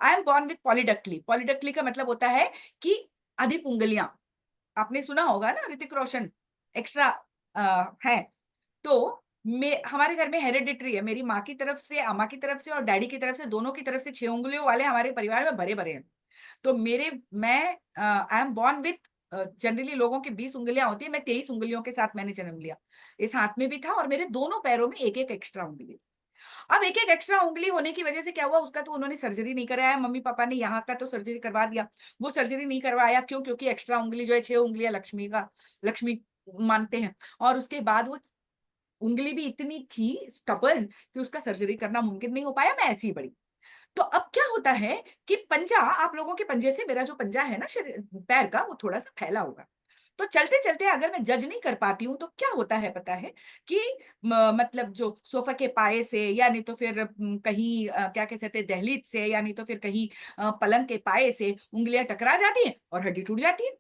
I am born with polydactyly. Polydactyly का मतलब होता है कि अधिक उंगलियां। आपने सुना होगा ना, ऋतिक रोशन एक्स्ट्रा है। तो हमारे घर में हेरिडिटरी है, मेरी माँ की तरफ से, अम्मा की तरफ से और डैडी की तरफ से, दोनों की तरफ से 6 उंगलियों वाले हमारे परिवार में भरे भरे हैं। तो मैं आई एम बॉर्न विथ, जनरली लोगों की 20 उंगलियां होती है, मैं 23 उंगलियों के साथ मैंने जन्म लिया। इस हाथ में भी था और मेरे दोनों पैरों में एक एक एक्स्ट्रा उंगली। अब एक एक एक्स्ट्रा उंगली होने की वजह से क्या हुआ, उसका तो उन्होंने सर्जरी नहीं कराया, मम्मी पापा ने यहाँ का तो सर्जरी करवा दिया। वो सर्जरी नहीं करवाया क्यों? क्योंकि एक्स्ट्रा उंगली जो है, 6 उंगलियां लक्ष्मी मानते हैं। और उसके बाद वो उंगली भी इतनी थी स्टबर्न कि उसका सर्जरी करना मुमकिन नहीं हो पाया, मैं ऐसी ही बड़ी। तो अब क्या होता है कि पंजा, आप लोगों के पंजे से मेरा जो पंजा है ना शरीर पैर का, वो थोड़ा सा फैला होगा। तो चलते चलते अगर मैं जज नहीं कर पाती हूँ तो क्या होता है पता है कि मतलब जो सोफा के पाए से, या नहीं तो फिर कहीं क्या कह सकते हैं, दहलीज से, या नहीं तो फिर कहीं पलंग के पाए से उंगलियां टकरा जाती हैं और हड्डी टूट जाती है।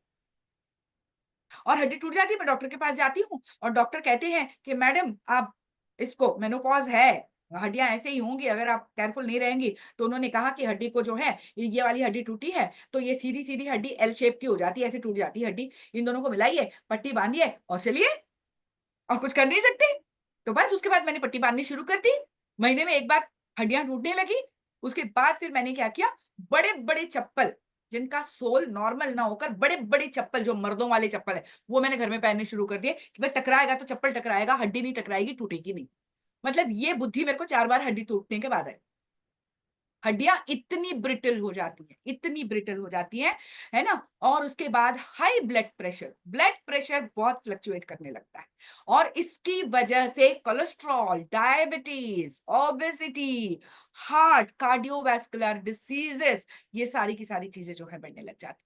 और हड्डी टूट जाती है, मैं डॉक्टर के पास जाती हूँ और डॉक्टर कहते हैं कि मैडम आप, इसको मेनोपॉज है, हड्डियां ऐसे ही होंगी अगर आप केयरफुल नहीं रहेंगी। तो उन्होंने कहा कि हड्डी को जो है, ये वाली हड्डी टूटी है तो ये सीधी सीधी हड्डी एल शेप की हो जाती है, ऐसे टूट जाती है हड्डी। इन दोनों को मिलाइए, पट्टी बांधिए और चलिए, और कुछ कर नहीं सकते। तो बस उसके बाद मैंने पट्टी बांधनी शुरू कर दी। महीने में एक बार हड्डियां टूटने लगी। उसके बाद फिर मैंने क्या किया, बड़े बड़े चप्पल जिनका सोल नॉर्मल ना होकर, बड़े बड़े चप्पल जो मर्दों वाले चप्पल है, वो मैंने घर में पहनने शुरू कर दिए कि भाई टकराएगा तो चप्पल टकराएगा, हड्डी नहीं टकराएगी, टूटेगी नहीं। मतलब ये बुद्धि मेरे को 4 बार हड्डी टूटने के बाद आई। हड्डियां इतनी ब्रिटल हो जाती हैं, इतनी ब्रिटल हो जाती हैं, है ना। और उसके बाद हाई ब्लड प्रेशर बहुत फ्लक्चुएट करने लगता है। और इसकी वजह से cholesterol, diabetes, obesity, heart, cardiovascular diseases, ये सारी की सारी चीजें जो है बढ़ने लग जाती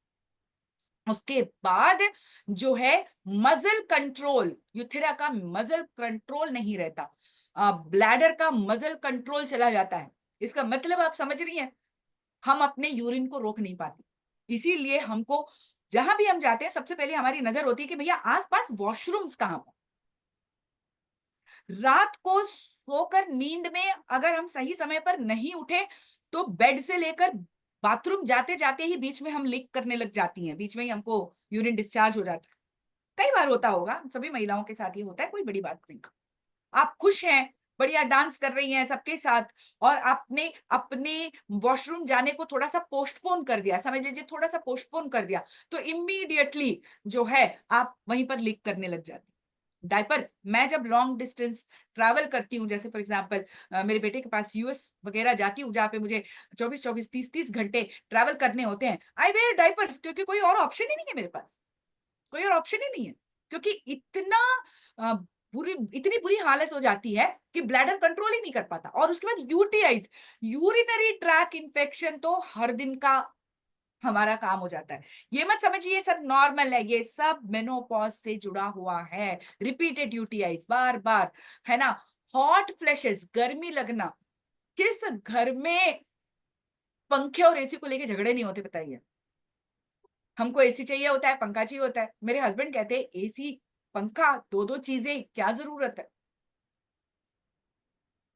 हैं। उसके बाद जो है मसल कंट्रोल, यूथेरा का मसल कंट्रोल नहीं रहता, ब्लैडर का मसल कंट्रोल चला जाता है। इसका मतलब आप समझ रही हैं, हम अपने यूरिन को रोक नहीं पाते। इसीलिए हमको जहां भी हम जाते हैं सबसे पहले हमारी नजर होती है कि भैया आसपास वॉशरूम्स कहाँ पर। रात को सोकर नींद में अगर हम सही समय पर नहीं उठे तो बेड से लेकर बाथरूम जाते जाते ही बीच में हम लीक करने लग जाती हैं, बीच में ही हमको यूरिन डिस्चार्ज हो जाता है। कई बार होता होगा, सभी महिलाओं के साथ ये होता है, कोई बड़ी बात नहीं। आप खुश हैं, बढ़िया डांस कर रही हैं सबके साथ, और आपने अपने वॉशरूम जाने को थोड़ा सा पोस्टपोन कर दिया, समझ लीजिए थोड़ा सा पोस्टपोन कर दिया, तो इमीडिएटली जो है आप वहीं पर लीक करने लग जाती। डायपर, मैं जब लॉन्ग डिस्टेंस ट्रैवल करती हूँ, जैसे फॉर एग्जांपल मेरे बेटे के पास यूएस वगैरह जाती हूँ जहाँ पे मुझे 24-24 30-30 घंटे ट्रैवल करने होते हैं, आई वेयर डायपर्स, क्योंकि कोई और ऑप्शन ही नहीं है मेरे पास, कोई और ऑप्शन ही नहीं है। क्योंकि अ, इतनी बुरी हालत हो जाती है कि ब्लैडर कंट्रोल ही नहीं कर पाता। और उसके बाद यूटीआईज, यूरिनरी ट्रैक इन्फेक्शन तो हर दिन का हमारा काम हो जाता है। ये मत समझिए ये सब नॉर्मल है, ये सब मेनोपॉज से जुड़ा हुआ है। रिपीटेड यूटीआईज बार बार, है ना। हॉट फ्लैशेस, गर्मी लगना, किस घर में पंखे और एसी को लेके झगड़े नहीं होते बताइए। हमको एसी चाहिए होता है, पंखा चाहिए होता है, मेरे हस्बैंड कहते हैं एसी पंखा दो दो चीजें क्या जरूरत है।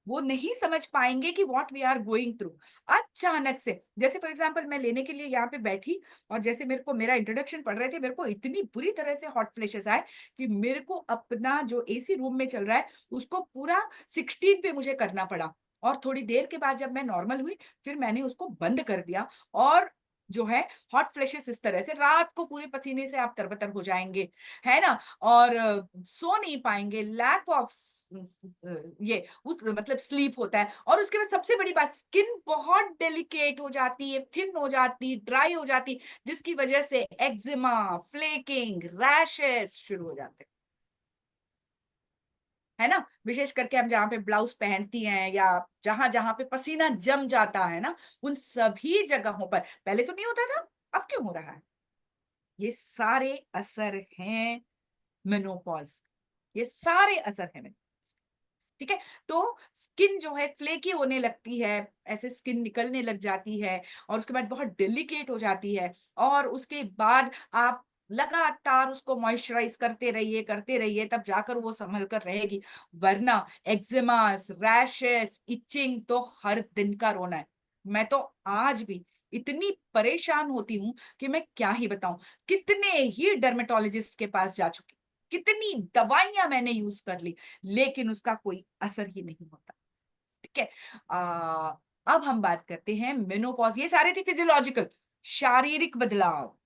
वो नहीं समझ पाएंगे कि what we are going through. अचानक से, जैसे फॉर एग्जांपल मैं लेने के लिए यहाँ पे बैठी और जैसे मेरे को मेरा इंट्रोडक्शन पढ़ रहे थे, मेरे को इतनी बुरी तरह से हॉट फ्लैशेस आए कि मेरे को अपना जो एसी रूम में चल रहा है उसको पूरा 16 पे मुझे करना पड़ा। और थोड़ी देर के बाद जब मैं नॉर्मल हुई फिर मैंने उसको बंद कर दिया। और जो है हॉट फ्लैशेस इस तरह से रात को पूरे पसीने से आप तरबतर हो जाएंगे, है ना। और सो नहीं पाएंगे, लैक ऑफ ये मतलब स्लीप होता है। और उसके बाद सबसे बड़ी बात, स्किन बहुत डेलिकेट हो जाती है, थिन हो जाती, ड्राई हो जाती, जिसकी वजह से एक्जिमा, फ्लेकिंग, रैशेस शुरू हो जाते हैं, है ना। विशेष करके हम जहाँ पे ब्लाउज पहनती हैं या जहां जहां पे पसीना जम जाता है ना, उन सभी जगहों पर, पहले तो नहीं होता था, अब क्यों हो रहा है। ये सारे असर हैं मेनोपॉज, ये सारे असर हैं। ठीक है। तो स्किन जो है फ्लेकी होने लगती है, ऐसे स्किन निकलने लग जाती है, और उसके बाद बहुत डेलिकेट हो जाती है। और उसके बाद आप लगातार उसको मॉइस्चराइज करते रहिए तब जाकर वो संभल कर रहेगी। वरना एक्जिमास, रैशेस, इचिंग तो हर दिन का रोना है। मैं तो आज भी इतनी परेशान होती हूँ कि मैं क्या ही बताऊं, कितने ही डर्मेटोलॉजिस्ट के पास जा चुकी। कितनी दवाइयां मैंने यूज कर ली, लेकिन उसका कोई असर ही नहीं होता। ठीक है। अब हम बात करते हैं मेनोपॉज। ये सारे थे फिजियोलॉजिकल, शारीरिक बदलाव।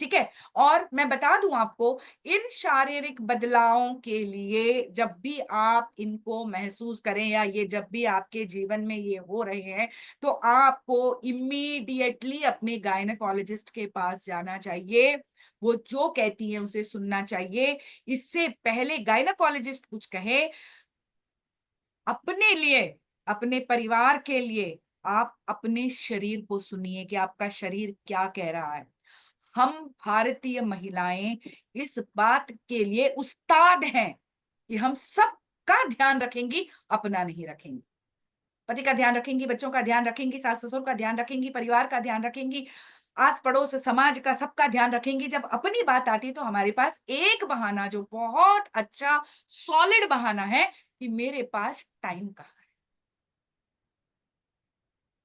ठीक है। और मैं बता दूं आपको, इन शारीरिक बदलावों के लिए जब भी आप इनको महसूस करें या ये जब भी आपके जीवन में ये हो रहे हैं, तो आपको इमीडिएटली अपने गायनेकोलॉजिस्ट के पास जाना चाहिए। वो जो कहती है उसे सुनना चाहिए। इससे पहले गायनेकोलॉजिस्ट कुछ कहे, अपने लिए, अपने परिवार के लिए, आप अपने शरीर को सुनिए कि आपका शरीर क्या कह रहा है। हम भारतीय महिलाएं इस बात के लिए उस्ताद हैं कि हम सबका ध्यान रखेंगी, अपना नहीं रखेंगी। पति का ध्यान रखेंगी, बच्चों का ध्यान रखेंगी, सास ससुर का ध्यान रखेंगी, परिवार का ध्यान रखेंगी, आस पड़ोस समाज का, सबका ध्यान रखेंगी। जब अपनी बात आती है तो हमारे पास एक बहाना, जो बहुत अच्छा सॉलिड बहाना है, कि मेरे पास टाइम कहाँ है,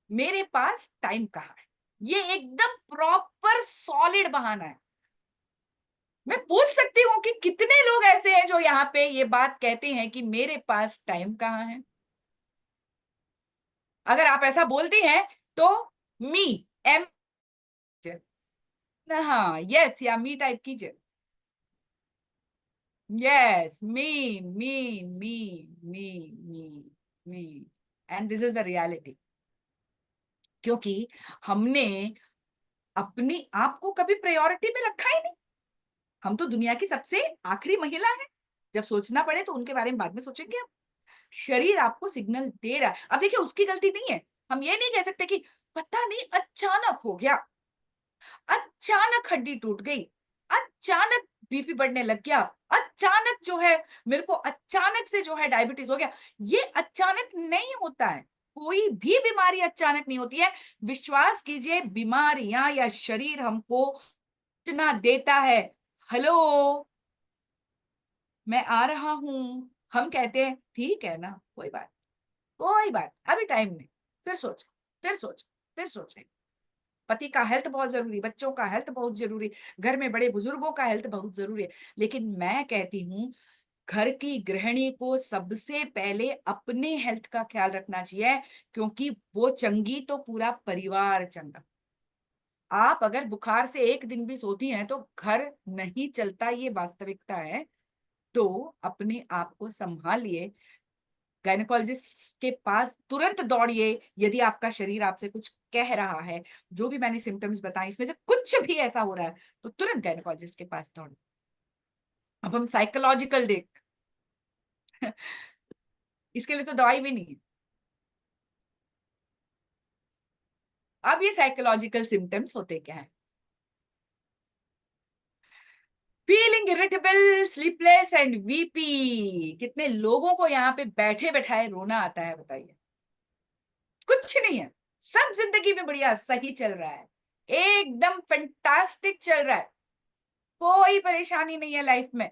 मेरे पास टाइम कहाँ है। ये एकदम प्रॉपर सॉलिड बहाना है। मैं पूछ सकती हूँ कि कितने लोग ऐसे हैं जो यहाँ पे ये बात कहते हैं कि मेरे पास टाइम कहाँ है। अगर आप ऐसा बोलती हैं तो मी, एम, हाँ यस या मी टाइप कीजिए। Yes, me me and this is the reality. क्योंकि हमने अपने आप को कभी प्रायोरिटी में रखा ही नहीं। हम तो दुनिया की सबसे आखिरी महिला है। जब सोचना पड़े तो उनके बारे में बाद में सोचेंगे। आप, शरीर आपको सिग्नल दे रहा है। अब देखिए, उसकी गलती नहीं है। हम ये नहीं कह सकते कि पता नहीं अचानक हो गया, अचानक हड्डी टूट गई, अचानक बीपी बढ़ने लग गया, अचानक जो है मेरे को अचानक से जो है डायबिटीज हो गया। ये अचानक नहीं होता है। कोई भी बीमारी अचानक नहीं होती है। विश्वास कीजिए, बीमारियां या शरीर हमको सूचना देता है, हेलो मैं आ रहा हूं। हम कहते हैं ठीक है ना, कोई बात, कोई बात, अभी टाइम नहीं, फिर सोच, फिर सोच, फिर सोच। पति का हेल्थ बहुत जरूरी, बच्चों का हेल्थ बहुत जरूरी, घर में बड़े बुजुर्गों का हेल्थ बहुत जरूरी है। लेकिन मैं कहती हूँ, घर की गृहिणी को सबसे पहले अपने हेल्थ का ख्याल रखना चाहिए, क्योंकि वो चंगी तो पूरा परिवार चंगा। आप अगर बुखार से एक दिन भी सोती हैं तो घर नहीं चलता, ये वास्तविकता है। तो अपने आप को संभालिए, गायनेकोलॉजिस्ट के पास तुरंत दौड़िए। यदि आपका शरीर आपसे कुछ कह रहा है, जो भी मैंने सिम्टम्स बताए इसमें से कुछ भी ऐसा हो रहा है, तो तुरंत गायनेकोलॉजिस्ट के पास दौड़िए। अब हम साइकोलॉजिकल देख, इसके लिए तो दवाई भी नहीं है। अब ये साइकोलॉजिकल सिम्टम्स होते क्या है? Feeling irritable, sleepless and VP. कितने लोगों को यहाँ पे बैठे बैठाए रोना आता है, बताइए। कुछ नहीं है, सब जिंदगी में बढ़िया सही चल रहा है, एकदम फैंटास्टिक चल रहा है, कोई परेशानी नहीं है लाइफ में।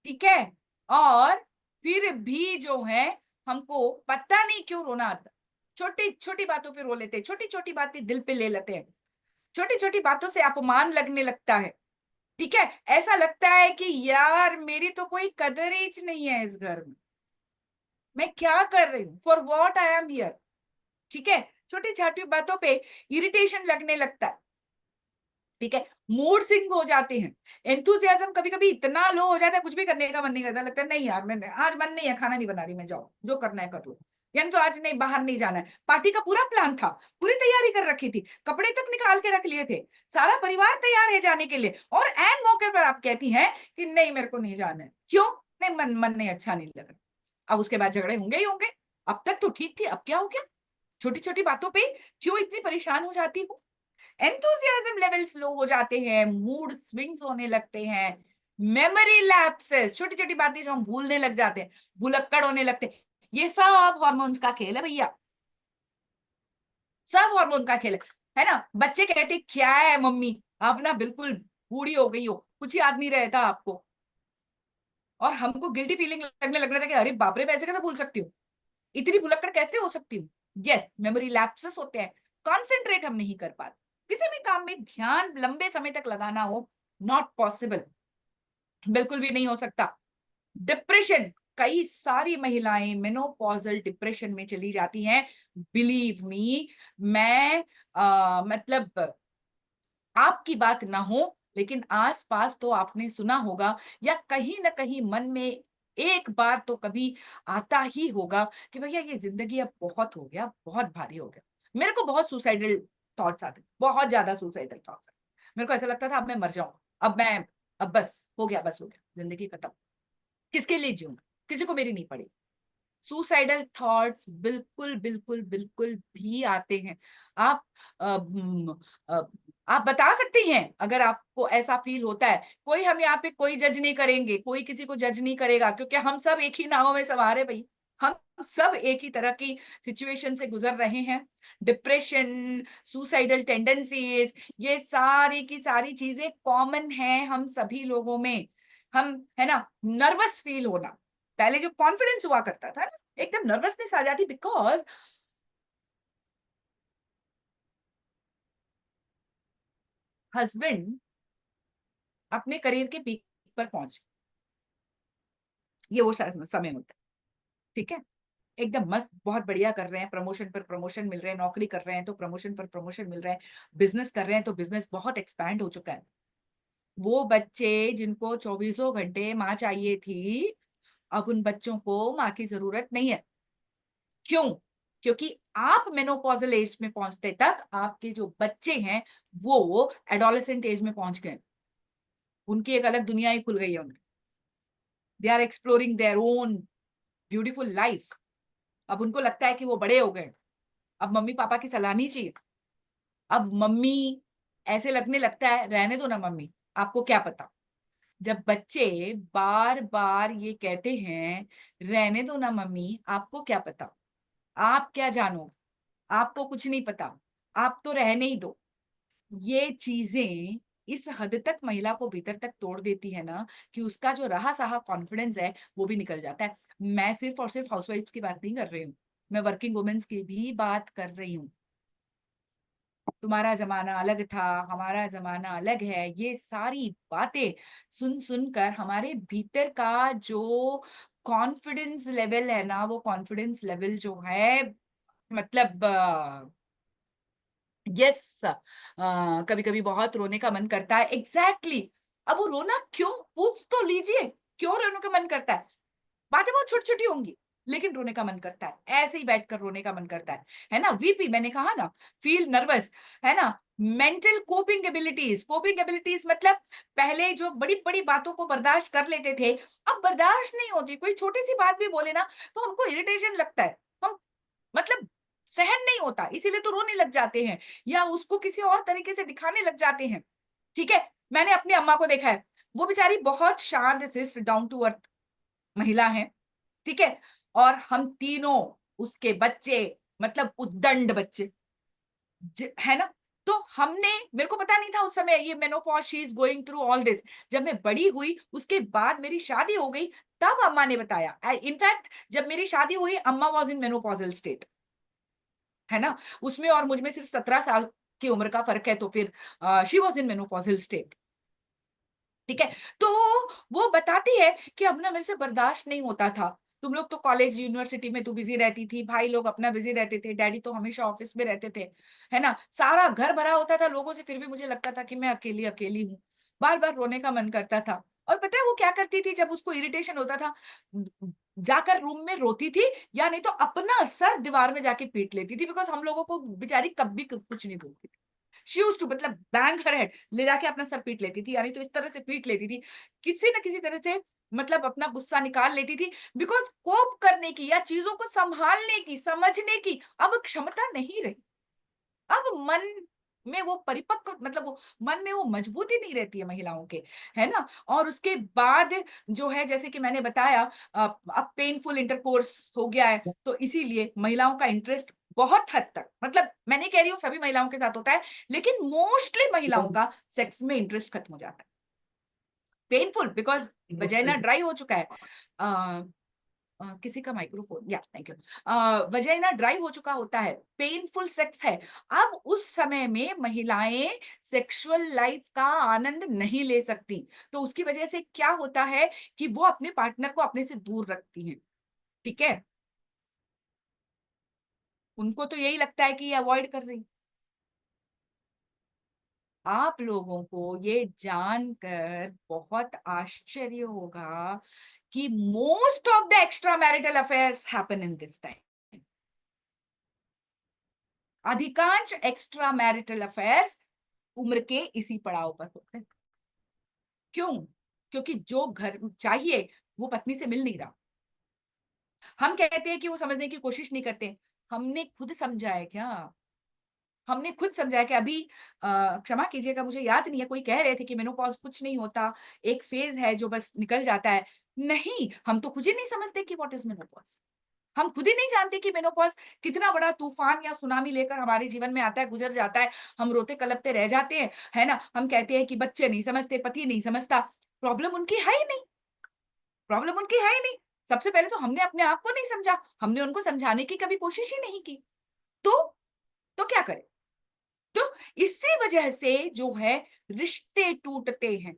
ठीक है। और फिर भी जो है, हमको पता नहीं क्यों रोना आता। छोटी छोटी बातों पे रो लेते हैं, छोटी छोटी बातें दिल पे ले लेते हैं, छोटी छोटी बातों से अपमान लगने लगता है। ठीक है। ऐसा लगता है कि यार मेरी तो कोई कदर ही नहीं है इस घर में, मैं क्या कर रही हूँ, for what I am here. ठीक है। छोटी छोटी बातों पे इरिटेशन लगने लगता है। ठीक है। मूड स्विंग हो जाते हैं, एंथुसियाज्म कभी कभी इतना लो हो जाता है, कुछ भी करने का मन नहीं करता, लगता है नहीं यार, मैं आज मन नहीं है, खाना नहीं बना रही मैं, जाओ जो करना है कर लो। यानी तो आज नहीं, बाहर नहीं जाना है। पार्टी का पूरा प्लान था, पूरी तैयारी कर रखी थी, कपड़े तक निकाल के रख लिए थे, सारा परिवार तैयार है जाने के लिए, और एन मौके पर आप कहती हैं कि नहीं मेरे को नहीं जाना है। क्यों? नहीं, मन मन नहीं, अच्छा नहीं लग रहा। अब उसके बाद झगड़े होंगे ही होंगे। अब तक तो ठीक थी, अब क्या हो गया? छोटी छोटी बातों पे क्यों इतनी परेशान हो जाती हूँ? एंथुसियाज्म लेवल्स लो हो जाते हैं, मूड स्विंग्स होने लगते हैं, मेमोरी लैप्सेस, छोटी छोटी बातें जो हम भूलने लग जाते हैं, भुलक्कड़ होने लगते हैं। ये सब हार्मोन्स का खेल है भैया, सब हार्मोन का खेल है ना। बच्चे कहते क्या है मम्मी, आप ना बिल्कुल बूढ़ी हो गई हो, कुछ याद नहीं रहता आपको। और हमको गिल्टी फीलिंग लगने लग रहा था कि अरे बाप रे, मैं ऐसे कैसे भूल सकती हूँ, इतनी भुलक्कड़ कैसे हो सकती हूँ। यस, मेमोरी लैप्सेस होते हैं, कॉन्सेंट्रेट हम नहीं कर पाते, किसी भी काम में ध्यान लंबे समय तक लगाना हो, नॉट पॉसिबल। बिल्कुल भी नहीं हो सकता। डिप्रेशन, कई सारी महिलाएं मेनोपॉजल डिप्रेशन में चली जाती हैं। बिलीव मी, मैं मतलब आपकी बात ना हो, लेकिन आसपास तो आपने सुना होगा, या कहीं ना कहीं मन में एक बार तो कभी आता ही होगा कि भैया ये जिंदगी अब बहुत हो गया, बहुत भारी हो गया। मेरे को बहुत सुसाइडल थॉट्स आते, बहुत ज्यादा सुसाइडल थॉट्स आते। मेरे को ऐसा लगता था अब मैं मर जाऊं, अब मैं, अब बस हो गया, बस हो गया, जिंदगी खत्म, किसके लिए जीऊं, किसी को मेरी नहीं पड़ी। सुसाइडल थॉट्स बिल्कुल बिल्कुल बिल्कुल भी आते हैं। आप अम, अ, आप बता सकती हैं अगर आपको ऐसा फील होता है। कोई, हम यहाँ पे कोई जज नहीं करेंगे, कोई किसी को जज नहीं करेगा, क्योंकि हम सब एक ही नाव में सवार है भाई। हम सब एक ही तरह की सिचुएशन से गुजर रहे हैं। डिप्रेशन, सुसाइडल टेंडेंसीज, ये सारी की सारी चीजें कॉमन हैं हम सभी लोगों में। हम, है ना, नर्वस फील होना, पहले जो कॉन्फिडेंस हुआ करता था ना, एकदम नर्वसनेस आ जाती, बिकॉज हस्बैंड अपने करियर के पीक पर पहुंच, ये वो समय होता है, ठीक है, एकदम मस्त, बहुत बढ़िया कर रहे हैं, प्रमोशन पर प्रमोशन मिल रहे हैं, नौकरी कर रहे हैं तो प्रमोशन पर प्रमोशन मिल रहा है, बिजनेस कर रहे हैं तो बिजनेस बहुत एक्सपैंड हो चुका है। वो बच्चे जिनको चौबीसों घंटे माँ चाहिए थी, अब उन बच्चों को माँ की जरूरत नहीं है। क्यों? क्योंकि आप मेनोपॉजल एज में पहुंचते तक आपके जो बच्चे हैं वो एडोलेसेंट एज में पहुंच गए, उनकी एक अलग दुनिया ही खुल गई है उनकी। They are exploring their own beautiful life. अब उनको लगता है कि वो बड़े हो गए, अब मम्मी पापा की सलाह नहीं चाहिए। अब मम्मी, ऐसे लगने लगता है रहने दो ना मम्मी, आपको क्या पता। जब बच्चे बार बार ये कहते हैं रहने दो ना मम्मी, आपको क्या पता, आप क्या जानो, आपको कुछ नहीं पता, आप तो रहने ही दो, ये चीजें इस हद तक महिला को भीतर तक तोड़ देती है ना, कि उसका जो रहा सहा कॉन्फिडेंस है वो भी निकल जाता है। मैं सिर्फ और सिर्फ हाउसवाइफ की बात नहीं कर रही हूँ, मैं वर्किंग वुमेन्स की भी बात कर रही हूँ। तुम्हारा जमाना अलग था, हमारा जमाना अलग है, ये सारी बातें सुन सुनकर हमारे भीतर का जो कॉन्फिडेंस लेवल है ना, वो कॉन्फिडेंस लेवल जो है, मतलब यस, कभी कभी बहुत रोने का मन करता है। Exactly exactly। अब वो रोना क्यों, पूछ तो लीजिए, क्यों रोने का मन करता है। बातें बहुत छोटी छोटी होंगी, लेकिन रोने का मन करता है, ऐसे ही बैठकर रोने का मन करता है ना। वीपी, मैंने कहा ना, फील नर्वस, है ना। Mental coping abilities, coping abilities मतलब पहले जो बड़ी बड़ी बातों को बर्दाश्त कर लेते थे, अब बर्दाश्त नहीं होती। कोई छोटी सी बात भी बोले ना तो हमको इरिटेशन लगता है, हम, मतलब सहन नहीं होता, इसीलिए तो रोने लग जाते हैं, या उसको किसी और तरीके से दिखाने लग जाते हैं। ठीक है, मैंने अपनी अम्मा को देखा है, वो बेचारी बहुत शांत शिष्ट डाउन टू अर्थ महिला है, ठीक है, और हम तीनों उसके बच्चे, मतलब उद्दंड बच्चे, है ना। तो हमने, मेरे को पता नहीं था उस समय ये menopause, she is going through all this. जब मैं बड़ी हुई, उसके बाद मेरी शादी हो गई, तब अम्मा ने बताया। इनफैक्ट जब मेरी शादी हुई, अम्मा वॉज इन मेनोपॉजल स्टेट, है ना। उसमें और मुझ में सिर्फ 17 साल की उम्र का फर्क है, तो फिर she was in menopausal state, ठीक है। तो वो बताती है कि अब ना मेरे से बर्दाश्त नहीं होता था, तुम लोग तो कॉलेज यूनिवर्सिटी में तू बिजी रहती थी, भाई लोग अपना बिजी रहते थे, डैडी तो हमेशा ऑफिस में रहते थे, है ना, सारा घर भरा होता था लोगों से, फिर भी मुझे लगता था कि मैं अकेली अकेली हूँ, बार बार रोने का मन करता था। और पता है वो क्या करती थी, जब उसको इरिटेशन होता था, जाकर रूम में रोती थी, या नहीं तो अपना सर दीवार में जाके पीट लेती थी, बिकॉज हम लोगों को बेचारी कभी कुछ नहीं बोलती। शी यूज्ड टू, मतलब बैंग हर हेड, ले जाके अपना सर पीट लेती थी, यानी तो इस तरह से पीट लेती थी, किसी न किसी तरह से, मतलब अपना गुस्सा निकाल लेती थी, बिकॉज कोप करने की या चीजों को संभालने की, समझने की अब क्षमता नहीं रही। अब मन में वो परिपक्व, मतलब वो मन में वो मजबूती नहीं रहती है महिलाओं के, है ना। और उसके बाद जो है, जैसे कि मैंने बताया, अब पेनफुल इंटरकोर्स हो गया है, तो इसीलिए महिलाओं का इंटरेस्ट बहुत हद तक, मतलब मैं नहीं कह रही हूँ सभी महिलाओं के साथ होता है, लेकिन मोस्टली महिलाओं का सेक्स में इंटरेस्ट खत्म हो जाता है। पेनफुल बिकॉज वजाइना ड्राई हो चुका है। किसी का microphone, yes thank you. Vagina dry हो चुका होता है, पेनफुल सेक्स है। अब उस समय में महिलाएं सेक्सुअल लाइफ का आनंद नहीं ले सकती, तो उसकी वजह से क्या होता है कि वो अपने पार्टनर को अपने से दूर रखती हैं। ठीक है, उनको तो यही लगता है कि ये अवॉइड कर रही। आप लोगों को ये जानकर बहुत आश्चर्य होगा कि most of the extra marital affairs happen in this time. अधिकांश एक्स्ट्रा मैरिटल अफेयर्स उम्र के इसी पड़ाव पर होते हैं। क्यों? क्योंकि जो घर चाहिए वो पत्नी से मिल नहीं रहा। हम कहते हैं कि वो समझने की कोशिश नहीं करते। हमने खुद समझा है क्या? हमने खुद समझा है कि अभी क्षमा कीजिएगा मुझे याद नहीं है, कोई कह रहे थे कि मेनोपॉज कुछ नहीं होता, एक फेज है जो बस निकल जाता है। नहीं, हम तो खुद ही नहीं समझते कि व्हाट इज मेनोपॉज। हम खुद ही नहीं जानते कि मेनोपॉज कितना बड़ा तूफान या सुनामी लेकर हमारे जीवन में आता है, गुजर जाता है। हम रोते कलपते रह जाते हैं, है ना। हम कहते हैं कि बच्चे नहीं समझते, पति नहीं समझता। प्रॉब्लम उनकी है ही नहीं, प्रॉब्लम उनकी है ही नहीं। सबसे पहले तो हमने अपने आप को नहीं समझा, हमने उनको समझाने की कभी कोशिश ही नहीं की। तो क्या करें? तो इसी वजह से जो है रिश्ते टूटते हैं,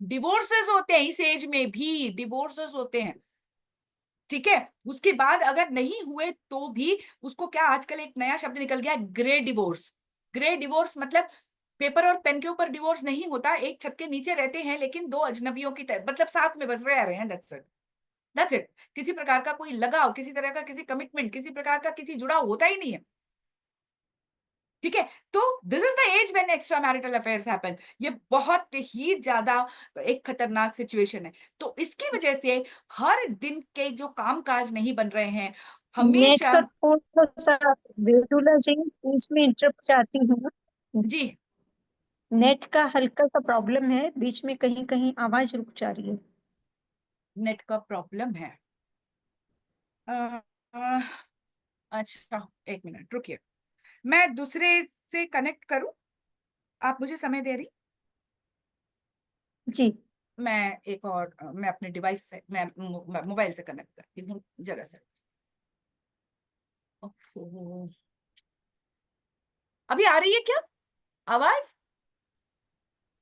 डिवोर्सेस होते हैं, इस एज में भी डिवोर्सेस होते हैं। ठीक है, उसके बाद अगर नहीं हुए तो भी उसको क्या, आजकल एक नया शब्द निकल गया, ग्रे डिवोर्स। ग्रे डिवोर्स मतलब पेपर और पेन के ऊपर डिवोर्स नहीं होता, एक छत के नीचे रहते हैं लेकिन दो अजनबियों की तरह, मतलब साथ में बस रह रहे हैं, दैट्स इट, दैट्स इट। किसी प्रकार का कोई लगाव, किसी तरह का किसी कमिटमेंट, किसी प्रकार का किसी जुड़ाव होता ही नहीं है। ठीक है, तो this is the age when extra marital affairs happen. ये बहुत ही ज्यादा एक खतरनाक सिचुएशन है। तो इसकी वजह से हर दिन के जो काम काज नहीं बन रहे हैं नेट हमेशा। का थोड़ा सा, वेदुला जी बीच में इंटरप्ट चाहती हूँ। जी, नेट का हल्का सा प्रॉब्लम है, बीच में कहीं कहीं आवाज रुक जा रही है। नेट का प्रॉब्लम है। अ, अ, अच्छा, एक मिनट रुकिए, मैं दूसरे से कनेक्ट करूं? आप मुझे समय दे रही? जी। मैं एक और मैं अपने डिवाइस से, मैं मोबाइल से कनेक्ट करती हूँ जरा से। ओफो, अभी आ रही है क्या आवाज?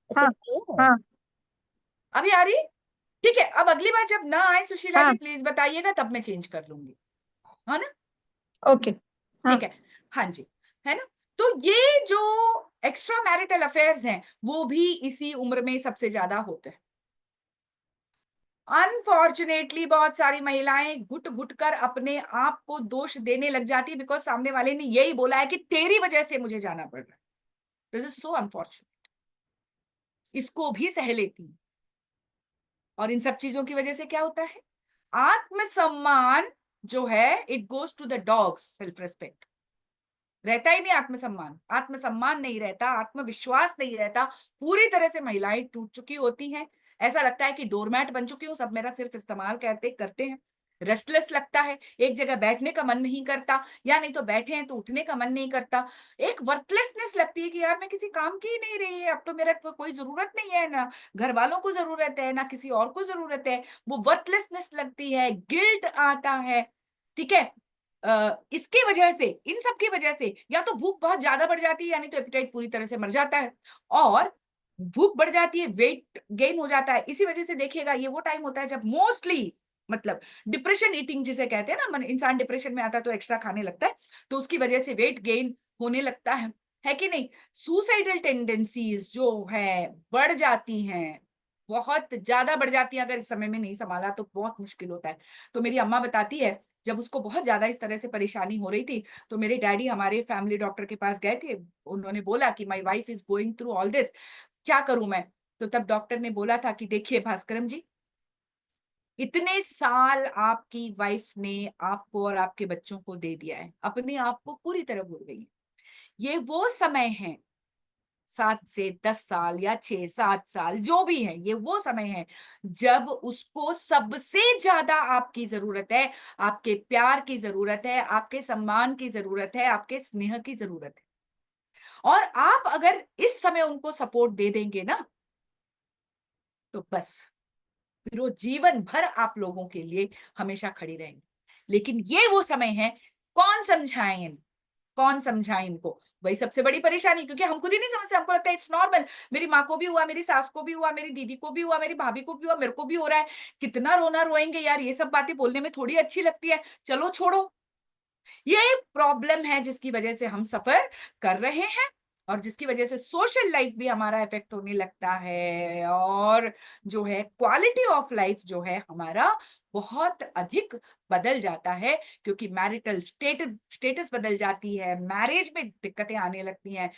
हाँ हाँ अभी आ रही है? ठीक है, अब अगली बार जब ना आए सुशीला जी हाँ। प्लीज बताइएगा, तब मैं चेंज कर लूंगी, है ना। ओके। हाँ। ठीक है, हाँ जी, है ना। तो ये जो एक्स्ट्रा मैरिटल अफेयर्स हैं वो भी इसी उम्र में सबसे ज्यादा होते हैं। अनफॉर्चुनेटली बहुत सारी महिलाएं घुट घुट कर अपने आप को दोष देने लग जाती है, बिकॉज सामने वाले ने यही बोला है कि तेरी वजह से मुझे जाना पड़ रहा है। This is so unfortunate. इसको भी सह लेती हूँ। और इन सब चीजों की वजह से क्या होता है, आत्मसम्मान जो है it goes to the dogs. Self respect रहता ही नहीं, आत्मसम्मान, आत्मसम्मान नहीं रहता, आत्मविश्वास नहीं रहता। पूरी तरह से महिलाएं टूट चुकी होती हैं। ऐसा लगता है कि डोरमैट बन चुकी हूँ, सब मेरा सिर्फ इस्तेमाल करते करते हैं। रेस्टलेस लगता है, एक जगह बैठने का मन नहीं करता, या नहीं तो बैठे हैं तो उठने का मन नहीं करता। एक वर्थलेसनेस लगती है कि यार मैं किसी काम की ही नहीं रही है, अब तो मेरा कोई जरूरत नहीं है, ना घर वालों को जरूरत है ना किसी और को जरूरत है। वो वर्थलेसनेस लगती है, गिल्ट आता है। ठीक है, इसकी वजह से, इन सब की वजह से या तो भूख बहुत ज्यादा बढ़ जाती है, यानी तो एपिटाइट पूरी तरह से मर जाता है। और भूख बढ़ जाती है, वेट गेन हो जाता है। इसी वजह से देखिएगा ये वो टाइम होता है जब मोस्टली, मतलब डिप्रेशन ईटिंग जिसे कहते हैं ना, इंसान डिप्रेशन में आता है तो एक्स्ट्रा खाने लगता है, तो उसकी वजह से वेट गेन होने लगता है कि नहीं। सुसाइडल टेंडेंसीज जो है बढ़ जाती हैं, बहुत ज्यादा बढ़ जाती है। अगर इस समय में नहीं संभाला तो बहुत मुश्किल होता है। तो मेरी अम्मा बताती है, जब उसको बहुत ज्यादा इस तरह से परेशानी हो रही थी तो मेरे डैडी हमारे फैमिली डॉक्टर के पास गए थे। उन्होंने बोला कि my wife is going through all this, क्या करूं मैं। तो तब डॉक्टर ने बोला था कि देखिए भास्करम जी, इतने साल आपकी वाइफ ने आपको और आपके बच्चों को दे दिया है, अपने आप को पूरी तरह भूल गई है। ये वो समय है, 7 से 10 साल या 6-7 साल जो भी है, ये वो समय है जब उसको सबसे ज्यादा आपकी जरूरत है, आपके प्यार की जरूरत है, आपके सम्मान की जरूरत है, आपके स्नेह की जरूरत है। और आप अगर इस समय उनको सपोर्ट दे देंगे ना, तो बस फिर वो जीवन भर आप लोगों के लिए हमेशा खड़ी रहेंगी। लेकिन ये वो समय है, कौन समझाए कौन समझाए इनको, वही सबसे बड़ी परेशानी, क्योंकि हम खुद ही नहीं समझते। हमको लगता है इट्स नॉर्मल, मेरी माँ को भी हुआ, मेरी सास को भी हुआ, मेरी दीदी को भी हुआ, मेरी भाभी को भी हुआ, मेरे को भी हो रहा है, कितना रोना रोएंगे यार, ये सब बातें बोलने में थोड़ी अच्छी लगती है, चलो छोड़ो। ये प्रॉब्लम है जिसकी वजह से हम सफर कर रहे हैं, और जिसकी वजह से सोशल लाइफ भी हमारा इफेक्ट होने लगता है, और जो है क्वालिटी ऑफ लाइफ जो है हमारा बहुत अधिक बदल जाता है, क्योंकि मैरिटल स्टेटस बदल जाती है, मैरिज में दिक्कतें आने लगती हैं,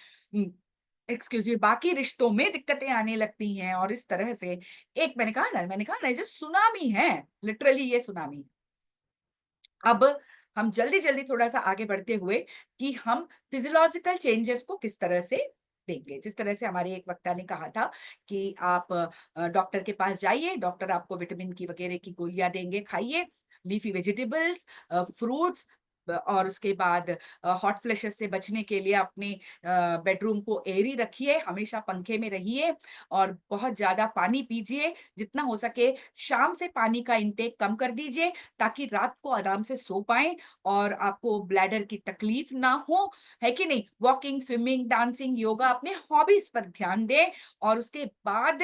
एक्सक्यूज मी, बाकी रिश्तों में दिक्कतें आने लगती हैं, और इस तरह से एक मैंने कहा ना जो सुनामी है, लिटरली ये सुनामी। अब हम जल्दी जल्दी थोड़ा सा आगे बढ़ते हुए कि हम फिजियोलॉजिकल चेंजेस को किस तरह से देंगे। जिस तरह से हमारे एक वक्ता ने कहा था कि आप डॉक्टर के पास जाइए, डॉक्टर आपको विटामिन की वगैरह की गोलियां देंगे, खाइए, लीफी वेजिटेबल्स, फ्रूट्स, और उसके बाद हॉट फ्लैशेस से बचने के लिए अपने बेडरूम को एयरी रखिए, हमेशा पंखे में रहिए, और बहुत ज्यादा पानी पीजिए, जितना हो सके शाम से पानी का इंटेक कम कर दीजिए, ताकि रात को आराम से सो पाए और आपको ब्लैडर की तकलीफ ना हो, है कि नहीं। वॉकिंग, स्विमिंग, डांसिंग, योगा, अपने हॉबीज पर ध्यान दें, और उसके बाद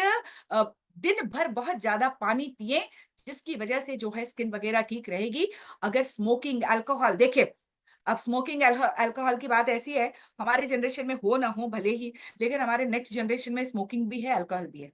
अ, दिन भर बहुत ज्यादा पानी पिए, जिसकी वजह से जो है स्किन वगैरह ठीक रहेगी। अगर स्मोकिंग, अल्कोहल, देखिए अब स्मोकिंग अल्कोहल की बात ऐसी है, हमारे जनरेशन में हो ना हो भले ही, लेकिन हमारे नेक्स्ट जनरेशन में स्मोकिंग भी है, अल्कोहल भी है।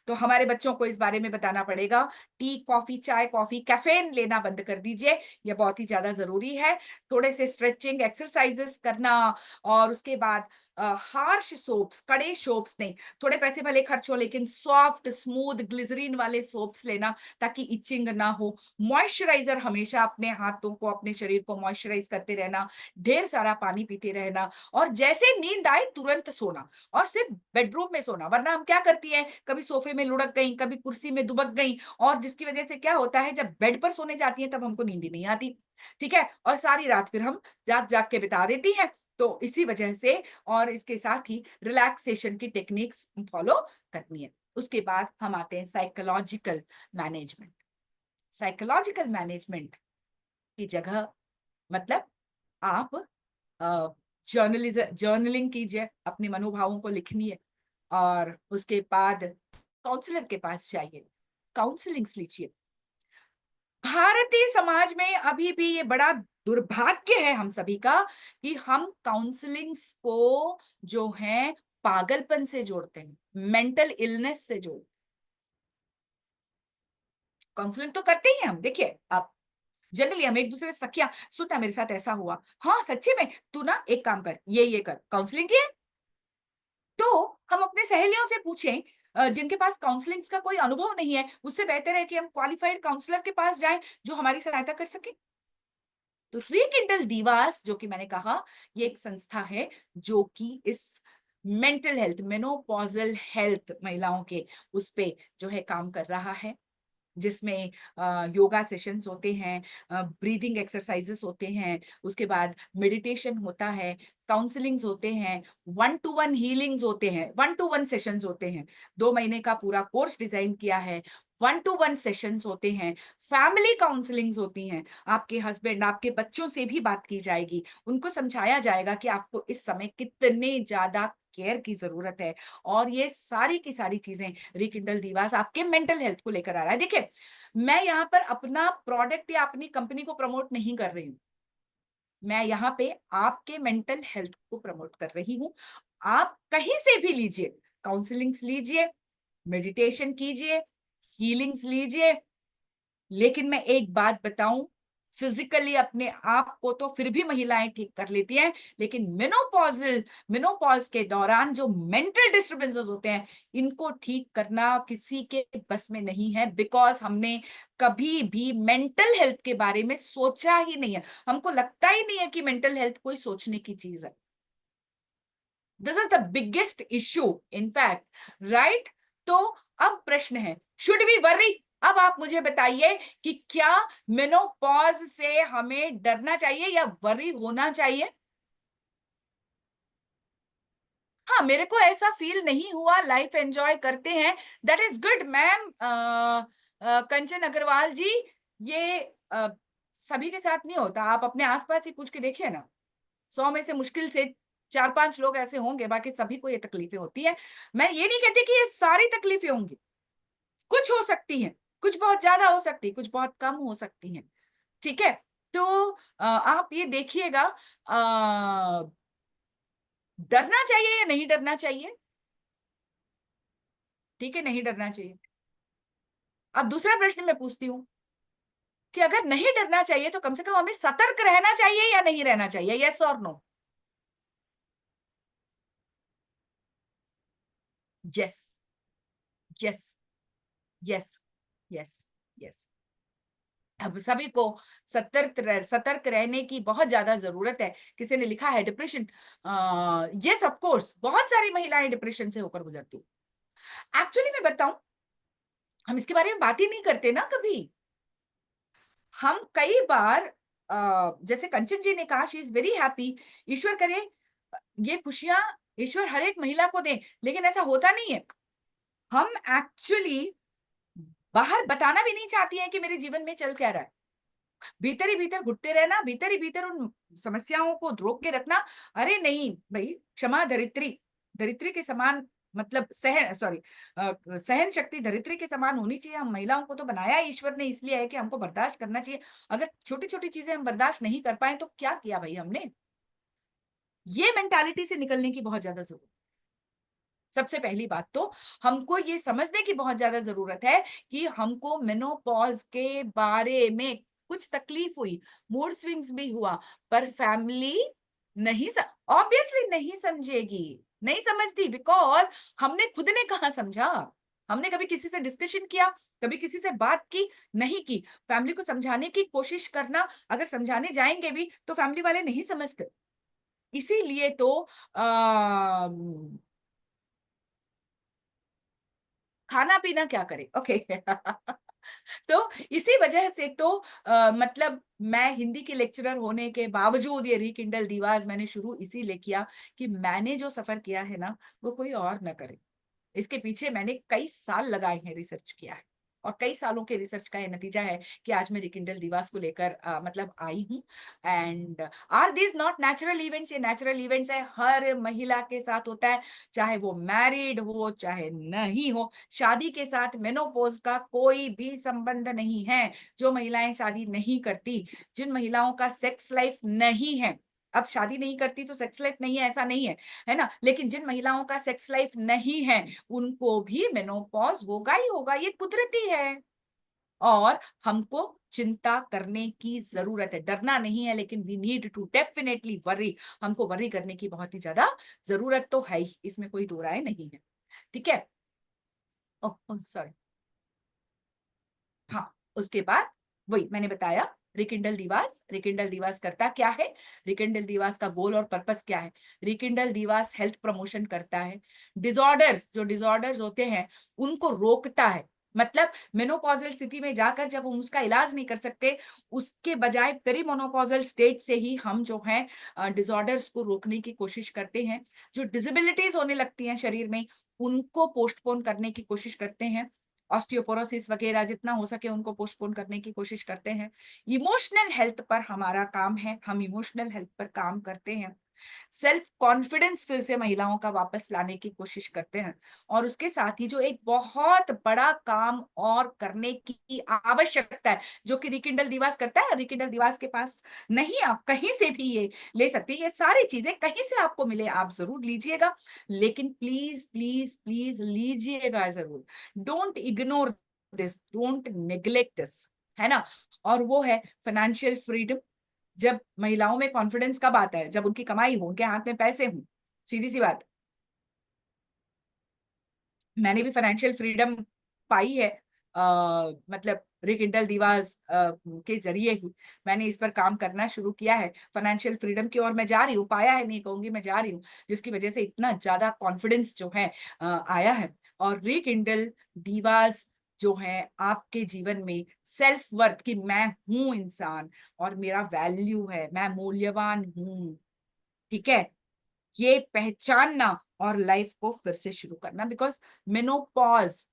तो हमारे बच्चों को इस बारे में बताना पड़ेगा, टी, कॉफी, चाय, कॉफी, कैफीन लेना बंद कर दीजिए, यह बहुत ही ज्यादा जरूरी है। थोड़े से स्ट्रेचिंग एक्सरसाइजेस करना, और उसके बाद हार्श सोप्स, कड़े सोप्स नहीं, थोड़े पैसे भले खर्च हो लेकिन सॉफ्ट स्मूथ ग्लिसरीन वाले सोप्स लेना, ताकि इचिंग ना हो। मॉइस्चराइजर, हमेशा अपने हाथों को, अपने शरीर को मॉइस्चराइज करते रहना, ढेर सारा पानी पीते रहना, और जैसे नींद आए तुरंत सोना, और सिर्फ बेडरूम में सोना। वरना हम क्या करती हैं, कभी सोफे में लुढ़क गई, कभी कुर्सी में दुबक गई, और जिसकी वजह से क्या होता है, जब बेड पर सोने जाती हैं तब हमको नींद ही नहीं आती, ठीक है, और सारी रात फिर हम जाग जाग के बिता देती हैं। तो इसी वजह से, और इसके साथ ही रिलैक्सेशन की टेक्निक्स फॉलो करनी है। उसके बाद हम आते हैं साइकोलॉजिकल मैनेजमेंट। साइकोलॉजिकल मैनेजमेंट की जगह, मतलब आप जर्नलिंग कीजिए, अपने मनोभावों को लिखनी है, और उसके बाद काउंसलर के पास जाइए, काउंसलिंग्स लीजिए। भारतीय समाज में अभी भी ये बड़ा दुर्भाग्य है हम सभी का, कि हम काउंसलिंग्स को जो है पागलपन से जोड़ते हैं, मेंटल इलनेस से जोड़ते। काउंसलिंग तो करते ही हैं हम, देखिए आप, जनरली हम एक दूसरे से सखियां, सुनना मेरे साथ ऐसा हुआ, हाँ सच्ची में, तू ना एक काम कर, ये कर, काउंसलिंग की है। तो हम अपने सहेलियों से पूछें, जिनके पास काउंसलिंग का कोई अनुभव नहीं है, उससे बेहतर है कि हम क्वालिफाइड काउंसलर के पास जाएं, जो हमारी सहायता कर सके। तो रिकिंडल दीवास, जो कि मैंने कहा, ये एक संस्था है जो कि इस मेंटल हेल्थ, मेनोपॉजल हेल्थ महिलाओं के उस पे जो है काम कर रहा है, जिसमें योगा सेशंस होते हैं, ब्रीदिंग एक्सरसाइजेस होते हैं, उसके बाद मेडिटेशन होता है, काउंसलिंग्स होते हैं, 1-to-1 हीलिंग्स होते हैं, 1-to-1 सेशंस होते हैं, 2 महीने का पूरा कोर्स डिजाइन किया है, 1-to-1 सेशंस होते हैं, फैमिली काउंसलिंग्स होती हैं, आपके हस्बैंड, आपके बच्चों से भी बात की जाएगी, उनको समझाया जाएगा कि आपको इस समय कितने ज्यादा केयर की जरूरत है, और ये सारी की सारी चीजें रिकिंडल दीवास आपके मेंटल हेल्थ को लेकर आ रहा है। देखिए, मैं यहाँ पर अपना प्रोडक्ट या अपनी कंपनी को प्रमोट नहीं कर रही हूँ, मैं यहाँ पे आपके मेंटल हेल्थ को प्रमोट कर रही हूँ। आप कहीं से भी लीजिए, काउंसलिंग्स लीजिए, मेडिटेशन कीजिए, हीलिंग्स लीजिए, लेकिन मैं एक बात बताऊं, फिजिकली अपने आप को तो फिर भी महिलाएं ठीक कर लेती हैं, लेकिन मेनोपॉज के दौरान जो मेंटल डिस्टरबेंसेस होते हैं, इनको ठीक करना किसी के बस में नहीं है, बिकॉज हमने कभी भी मेंटल हेल्थ के बारे में सोचा ही नहीं है, हमको लगता ही नहीं है कि मेंटल हेल्थ कोई सोचने की चीज है। This is the biggest issue in fact, right. तो अब प्रश्न है, शुड वी वरी। अब आप मुझे बताइए कि क्या मेनोपॉज से हमें डरना चाहिए या वरी होना चाहिए। हाँ, मेरे को ऐसा फील नहीं हुआ, लाइफ एंजॉय करते हैं, दैट इज गुड मैम। कंचन अग्रवाल जी, ये सभी के साथ नहीं होता, आप अपने आसपास ही पूछ के देखिए ना, 100 में से मुश्किल से 4-5 लोग ऐसे होंगे, बाकी सभी को ये तकलीफें होती है। मैं ये नहीं कहती कि ये सारी तकलीफें होंगी, कुछ हो सकती हैं, कुछ बहुत ज्यादा हो सकती है, कुछ बहुत कम हो सकती हैं, ठीक है। तो आप ये देखिएगा, डरना चाहिए या नहीं डरना चाहिए? ठीक है, नहीं डरना चाहिए। अब दूसरा प्रश्न मैं पूछती हूँ कि अगर नहीं डरना चाहिए तो कम से कम हमें सतर्क रहना चाहिए या नहीं रहना चाहिए? यस और no? Yes, yes, yes, yes, yes. अब सभी को सतर्क रहने की बहुत ज्यादा जरूरत है। किसी ने लिखा है डिप्रेशन, यस ऑफ कोर्स, बहुत सारी महिलाएं डिप्रेशन से होकर गुजरती। एक्चुअली मैं बताऊं, हम इसके बारे में बात ही नहीं करते ना कभी। हम कई बार, जैसे कंचन जी ने कहा, शी इज वेरी हैप्पी, ईश्वर करे ये खुशियां ईश्वर हर एक महिला को दे, लेकिन ऐसा होता नहीं है। हम एक्चुअली बाहर बताना भी नहीं चाहती हैं कि मेरे जीवन में चल क्या रहा है, भीतर ही भीतर घुटते रहना, भीतर ही भीतर उन समस्याओं को रोक के रखना। अरे नहीं भाई, क्षमा धरित्री, धरित्री के समान, मतलब सहन शक्ति धरित्री के समान होनी चाहिए। हम महिलाओं को तो बनाया ईश्वर ने इसलिए है कि हमको बर्दाश्त करना चाहिए। अगर छोटी छोटी चीजें हम बर्दाश्त नहीं कर पाए तो क्या किया भाई हमने? ये मेंटालिटी से निकलने की बहुत ज्यादा जरूरत। सबसे पहली बात तो हमको ये समझने की बहुत ज्यादा जरूरत है कि हमको मेनोपॉज के बारे में कुछ तकलीफ हुई, मूड स्विंग्स भी हुआ, पर फैमिली नहीं ऑब्वियसली नहीं समझेगी, नहीं समझती, बिकॉज हमने खुद ने कहा समझा। हमने कभी किसी से डिस्कशन किया, कभी किसी से बात की? नहीं की। फैमिली को समझाने की कोशिश करना, अगर समझाने जाएंगे भी तो फैमिली वाले नहीं समझते। इसीलिए तो आ, खाना पीना क्या करे, ओके। तो इसी वजह से तो मतलब मैं हिंदी के लेक्चरर होने के बावजूद ये रिकिंडल दिवास मैंने शुरू इसीलिए किया कि मैंने जो सफर किया है ना, वो कोई और ना करे। इसके पीछे मैंने कई साल लगाए हैं, रिसर्च किया है, और कई सालों के रिसर्च का ये नतीजा है कि आज मैं रिकिंडल दिवास को लेकर मतलब आई हूँ। And are these not natural events? ये नेचुरल इवेंट्स है, हर महिला के साथ होता है, चाहे वो मैरिड हो चाहे नहीं हो। शादी के साथ मेनोपॉज का कोई भी संबंध नहीं है। जो महिलाएं शादी नहीं करती, जिन महिलाओं का सेक्स लाइफ नहीं है, अब शादी नहीं करती तो सेक्स लाइफ नहीं है ऐसा नहीं है, है ना, लेकिन जिन महिलाओं का सेक्स लाइफ नहीं है उनको भी मेनोपॉज होगा ही होगा, ये कुदरती है। और हमको चिंता करने की जरूरत है, डरना नहीं है, लेकिन we need to definitely worry. हमको वरी करने की बहुत ही ज्यादा जरूरत तो है ही, इसमें कोई दो राय नहीं है, ठीक है। Oh sorry. हाँ, उसके बाद वही मैंने बताया, रिकिंडल दिवास। रिकिंडल दिवास करता क्या है? रिकिंडल दिवास का गोल और पर्पस क्या है? रिकिंडल दिवास हेल्थ प्रमोशन करता है, डिसऑर्डर्स, जो डिसऑर्डर्स होते हैं उनको रोकता है। मतलब मेनोपॉजल स्थिति में जाकर जब हम उसका इलाज नहीं कर सकते, उसके बजाय पेरीमोनोपॉजल स्टेट से ही हम जो है डिसऑर्डर्स को रोकने की कोशिश करते हैं। जो डिसेबिलिटीज होने लगती हैं शरीर में, उनको पोस्टपोन करने की कोशिश करते हैं। ऑस्टियोपोरोसिस वगैरह जितना हो सके उनको पोस्टपोन करने की कोशिश करते हैं। इमोशनल हेल्थ पर हमारा काम है, हम इमोशनल हेल्थ पर काम करते हैं। सेल्फ कॉन्फिडेंस फिर से महिलाओं का वापस लाने की कोशिश करते हैं। और उसके साथ ही जो एक बहुत बड़ा काम और करने की आवश्यकता है, जो कि रिकिंडल दिवास करता है, रिकिंडल दिवास के पास नहीं, आप कहीं से भी ये ले सकते हैं, ये सारी चीजें कहीं से आपको मिले आप जरूर लीजिएगा, लेकिन प्लीज प्लीज प्लीज लीजिएगा जरूर। Don't ignore this, don't neglect this, है ना। और वो है फाइनेंशियल फ्रीडम। जब महिलाओं में कॉन्फिडेंस कब आता है? जब उनकी कमाई हो, उनके हाथ में पैसे हो, सीधी सी बात। मैंने भी फाइनेंशियल फ्रीडम पाई है, मतलब रिकिंडल दिवास के जरिए ही मैंने इस पर काम करना शुरू किया है। फाइनेंशियल फ्रीडम की ओर मैं जा रही हूँ, पाया है नहीं कहूंगी, मैं जा रही हूँ, जिसकी वजह से इतना ज्यादा कॉन्फिडेंस जो है आया है। और रिकिंडल दिवास जो है आपके जीवन में सेल्फ वर्थ, कि मैं हूं इंसान और मेरा वैल्यू है, मैं मूल्यवान हूं, ठीक है, ये पहचानना और लाइफ को फिर से शुरू करना। बिकॉज मेनोपॉज,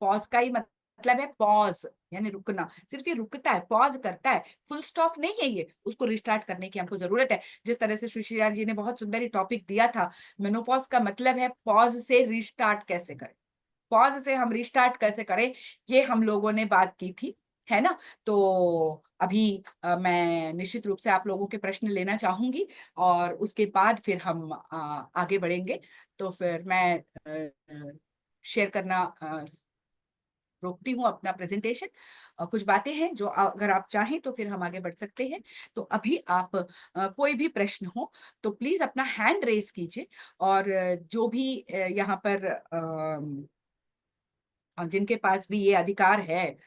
पॉज का ही मतलब है पॉज, यानी रुकना। सिर्फ ये रुकता है, पॉज करता है, फुल स्टॉप नहीं है ये। उसको रिस्टार्ट करने की हमको जरूरत है। जिस तरह से सुशीला जी ने बहुत सुंदर ही टॉपिक दिया था, मेनोपॉज का मतलब है पॉज से रिस्टार्ट कैसे करें, पॉज से हम रिस्टार्ट कैसे करें, ये हम लोगों ने बात की थी, है ना। तो अभी मैं निश्चित रूप से आप लोगों के प्रश्न लेना चाहूंगी, और उसके बाद फिर हम आगे बढ़ेंगे। तो फिर मैं शेयर करना रोकती हूँ अपना प्रेजेंटेशन। कुछ बातें हैं जो अगर आप चाहें तो फिर हम आगे बढ़ सकते हैं। तो अभी आप कोई भी प्रश्न हो तो प्लीज अपना हैंड रेज कीजिए, और जो भी यहाँ पर जिनके पास भी ये अधिकार है